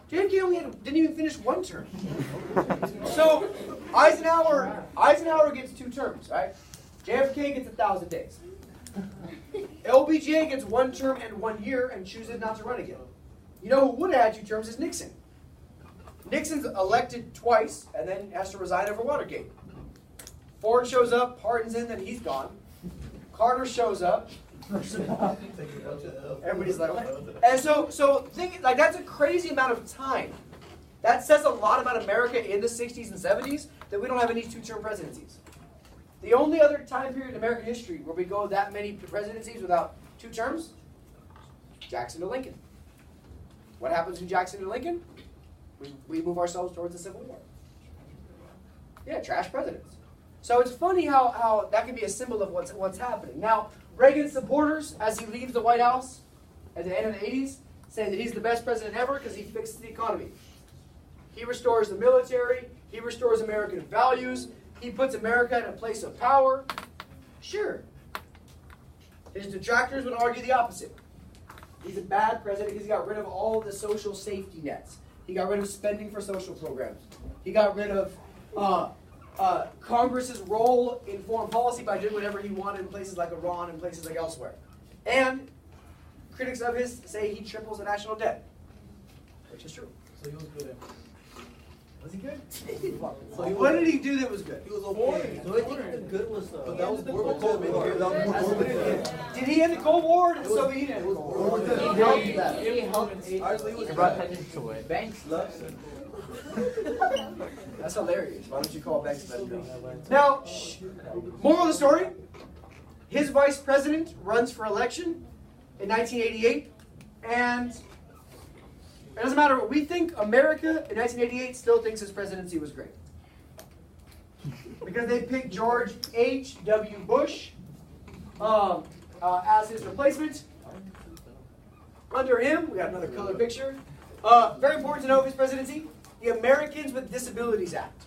[SPEAKER 1] JFK only didn't even finish 1 term. So Eisenhower gets 2 terms, right? JFK gets 1,000 days. LBJ gets 1 term and 1 year and chooses not to run again. You know who would have had 2 terms is Nixon. Nixon's elected twice and then has to resign over Watergate. Ford shows up, pardons him, then he's gone. Carter shows up. Everybody's like, what? And so think, like, that's a crazy amount of time. That says a lot about America in the 60s and 70s that we don't have any 2-term presidencies. The only other time period in American history where we go that many presidencies without 2 terms, Jackson to Lincoln. What happens in Jackson to Lincoln? We move ourselves towards the Civil War. Yeah, trash presidents. So it's funny how that can be a symbol of what's happening. Now, Reagan's supporters, as he leaves the White House at the end of the 80s, say that he's the best president ever because he fixed the economy. He restores the military. He restores American values. He puts America in a place of power. Sure. His detractors would argue the opposite. He's a bad president because he got rid of all the social safety nets. He got rid of spending for social programs. He got rid of Congress's role in foreign policy by doing whatever he wanted in places like Iran and places like elsewhere. And critics of his say he triples the national debt, which is true.
[SPEAKER 3] So he was good at it.
[SPEAKER 1] Was he good?
[SPEAKER 3] So he
[SPEAKER 1] What
[SPEAKER 3] was-
[SPEAKER 1] did he do that was good?
[SPEAKER 3] He was okay. So I think the good was
[SPEAKER 4] But that was
[SPEAKER 3] the
[SPEAKER 4] World
[SPEAKER 3] Cold
[SPEAKER 4] War.
[SPEAKER 3] War.
[SPEAKER 4] That was World War.
[SPEAKER 1] Did he end the Cold War or did the
[SPEAKER 3] It was-
[SPEAKER 1] Soviet Union?
[SPEAKER 3] it was World War.
[SPEAKER 4] He
[SPEAKER 3] helped
[SPEAKER 4] that.
[SPEAKER 3] He helped.
[SPEAKER 4] Honestly, he was
[SPEAKER 6] He brought
[SPEAKER 4] bad.
[SPEAKER 6] tensions to it.
[SPEAKER 2] Banks loves it.
[SPEAKER 1] That's hilarious. Why don't you call Banks better? Now, moral of the story, his vice president runs for election in 1988, and it doesn't matter what we think, America in 1988 still thinks his presidency was great. Because they picked George H.W. Bush as his replacement. Under him, we got another color picture. Very important to know of his presidency, the Americans with Disabilities Act.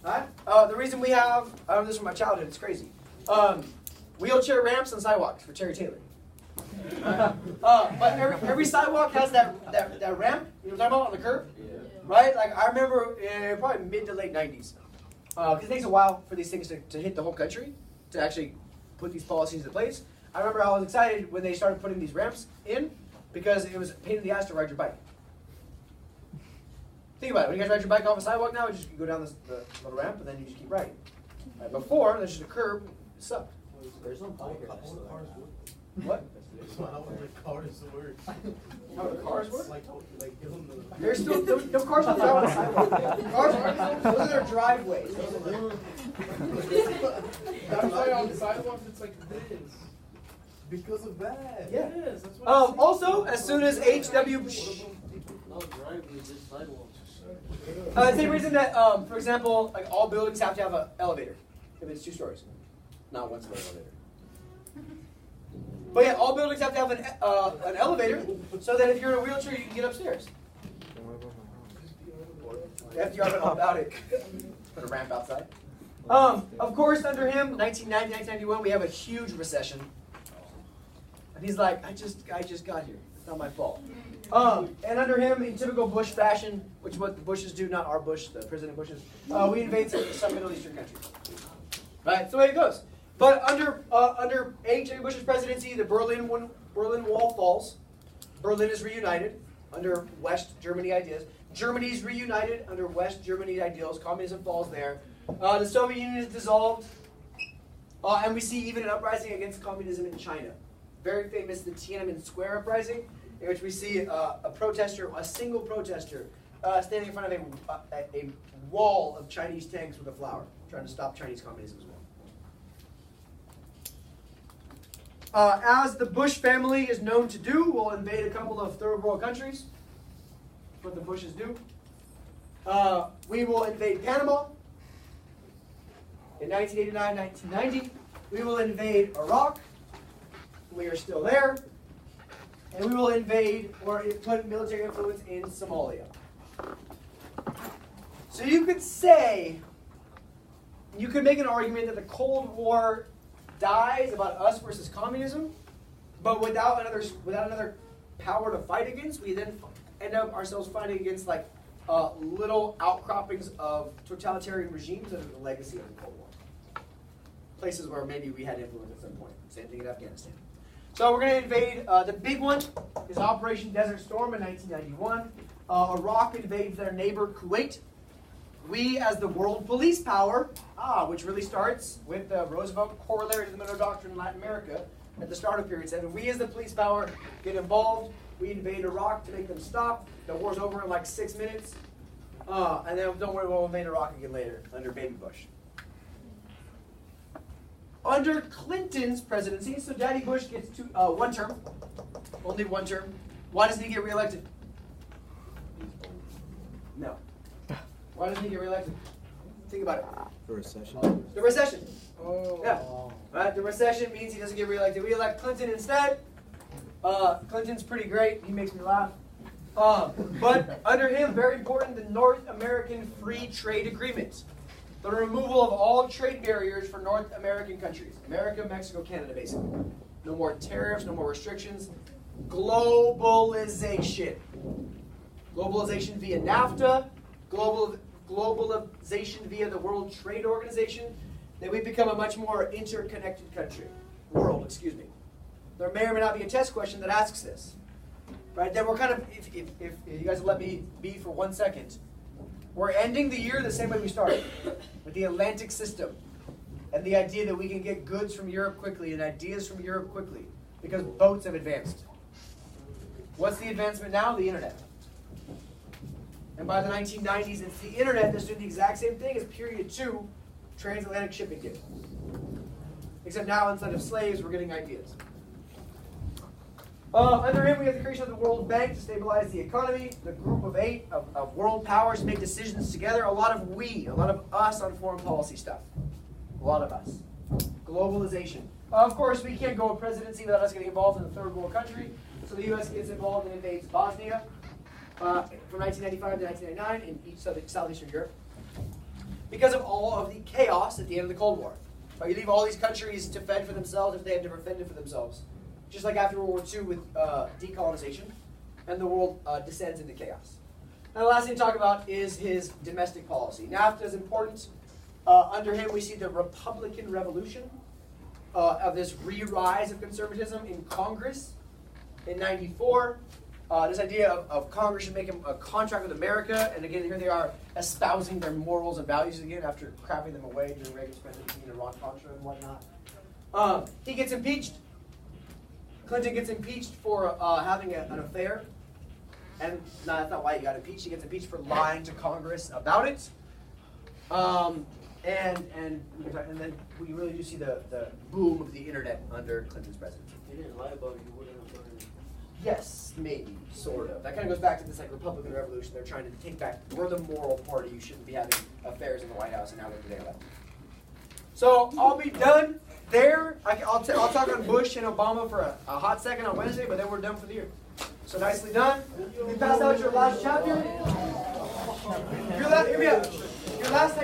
[SPEAKER 1] Right? The reason we have, I know this from my childhood, it's crazy. Wheelchair ramps and sidewalks for Terry Taylor. But every sidewalk has that ramp, you know what I'm talking about, on the curb? Right? Like I remember probably mid to late 90s. Because it takes a while for these things to hit the whole country, to actually put these policies into place. I remember I was excited when they started putting these ramps in, because it was a pain in the ass to ride your bike. Think about it. When you guys ride your bike off a sidewalk now, you just go down the little ramp and then you just keep riding. Right, before, there's just a curb, it sucked.
[SPEAKER 3] There's no bike.
[SPEAKER 1] What?
[SPEAKER 3] How would the cars work?
[SPEAKER 1] How do cars work?
[SPEAKER 3] Like give them the.
[SPEAKER 1] There's still no cars on the sidewalk. Cars aren't, those are their driveways.
[SPEAKER 3] That's why on the sidewalks it's like this.
[SPEAKER 4] Because of that.
[SPEAKER 1] Yeah.
[SPEAKER 3] Yes, that's what I'm saying.
[SPEAKER 1] Also, as soon as H.W.
[SPEAKER 3] No driveways, just sidewalks.
[SPEAKER 1] Same reason that, for example, like all buildings have to have an elevator if it's 2 stories, not one story elevator. But yeah, all buildings have to have an elevator so that if you're in a wheelchair, you can get upstairs. FDR went all about it. Put a ramp outside. Of course, under him, 1990, 1991, we have a huge recession. And he's like, I just got here. It's not my fault. And under him, in typical Bush fashion, which is what the Bushes do, not our Bush, the President Bushes, we invade some Middle Eastern countries. Right? That's the way it goes. But under H.W. Bush's presidency, the Berlin Wall falls. Berlin is reunited under West Germany ideas. Germany's reunited under West Germany ideals. Communism falls there. The Soviet Union is dissolved. And we see even an uprising against communism in China. Very famous, the Tiananmen Square uprising, in which we see a protester, a single protester, standing in front of a wall of Chinese tanks with a flower, trying to stop Chinese communism as well. As the Bush family is known to do, we'll invade a couple of third world countries. That's what the Bushes do. We will invade Panama in 1989, 1990. We will invade Iraq. We are still there. And we will invade or put military influence in Somalia. So you could say, you could make an argument that the Cold War dies about us versus communism, but without another power to fight against, we then end up ourselves fighting against like little outcroppings of totalitarian regimes that are the legacy of the Cold War. Places where maybe we had influence at some point. Same thing in Afghanistan. So we're going to invade. The big one is Operation Desert Storm in 1991. Iraq invades their neighbor Kuwait. We, as the world police power, which really starts with the Roosevelt corollary to the Monroe Doctrine in Latin America at the start of period 7, we as the police power get involved. We invade Iraq to make them stop. The war's over in like 6 minutes. And then don't worry, we'll invade Iraq again later under Baby Bush. Under Clinton's presidency, so Daddy Bush gets 1 term, only 1 term. Why doesn't he get reelected? No. Why doesn't he get reelected? Think about it.
[SPEAKER 5] The recession?
[SPEAKER 1] The recession.
[SPEAKER 3] Oh.
[SPEAKER 1] Yeah. Right? The recession means he doesn't get reelected. We elect Clinton instead. Clinton's pretty great. He makes me laugh. But under him, very important, the North American Free Trade Agreement. The removal of all trade barriers for North American countries. America, Mexico, Canada, basically. No more tariffs, no more restrictions. Globalization. Globalization via NAFTA. globalization via the World Trade Organization, that we've become a much more interconnected world, excuse me. There may or may not be a test question that asks this. Right? Then we're kind of, if you guys will let me be for 1 second, we're ending the year the same way we started, with the Atlantic system, and the idea that we can get goods from Europe quickly and ideas from Europe quickly, because boats have advanced. What's the advancement now? The internet. And by the 1990s, it's the internet that's doing the exact same thing as period 2 transatlantic shipping did. Except now, instead of slaves, we're getting ideas. Under him, we have the creation of the World Bank to stabilize the economy, the group of 8 of world powers to make decisions together, a lot of us on foreign policy stuff. A lot of us. Globalization. Of course, we can't go a presidency without us getting involved in a third world country, so the U.S. gets involved and invades Bosnia from 1995 to 1999 in each southeastern Europe, because of all of the chaos at the end of the Cold War. Right? You leave all these countries to fend for themselves if they had never fended for themselves. Just like after World War II with decolonization, and the world descends into chaos. And the last thing to talk about is his domestic policy. NAFTA is important. Under him, we see the Republican Revolution of this re-rise of conservatism in Congress in '94. This idea of Congress should make a contract with America, and again, here they are espousing their morals and values again after crapping them away during Reagan's presidency and Iran-Contra and whatnot. He gets impeached. Clinton gets impeached for having an affair, and no, that's not why he got impeached. He gets impeached for lying to Congress about it. And then we really do see the boom of the internet under Clinton's presidency.
[SPEAKER 3] He didn't lie about it, he wouldn't have done it.
[SPEAKER 1] Yes, maybe, sort of. That kind of goes back to this like Republican Revolution. They're trying to take back, we're the moral party. You shouldn't be having affairs in the White House, and now they're the left. So I'll be done there. I'll talk on Bush and Obama for a hot second on Wednesday, but then we're done for the year. So nicely done. You pass out your last chapter. Your last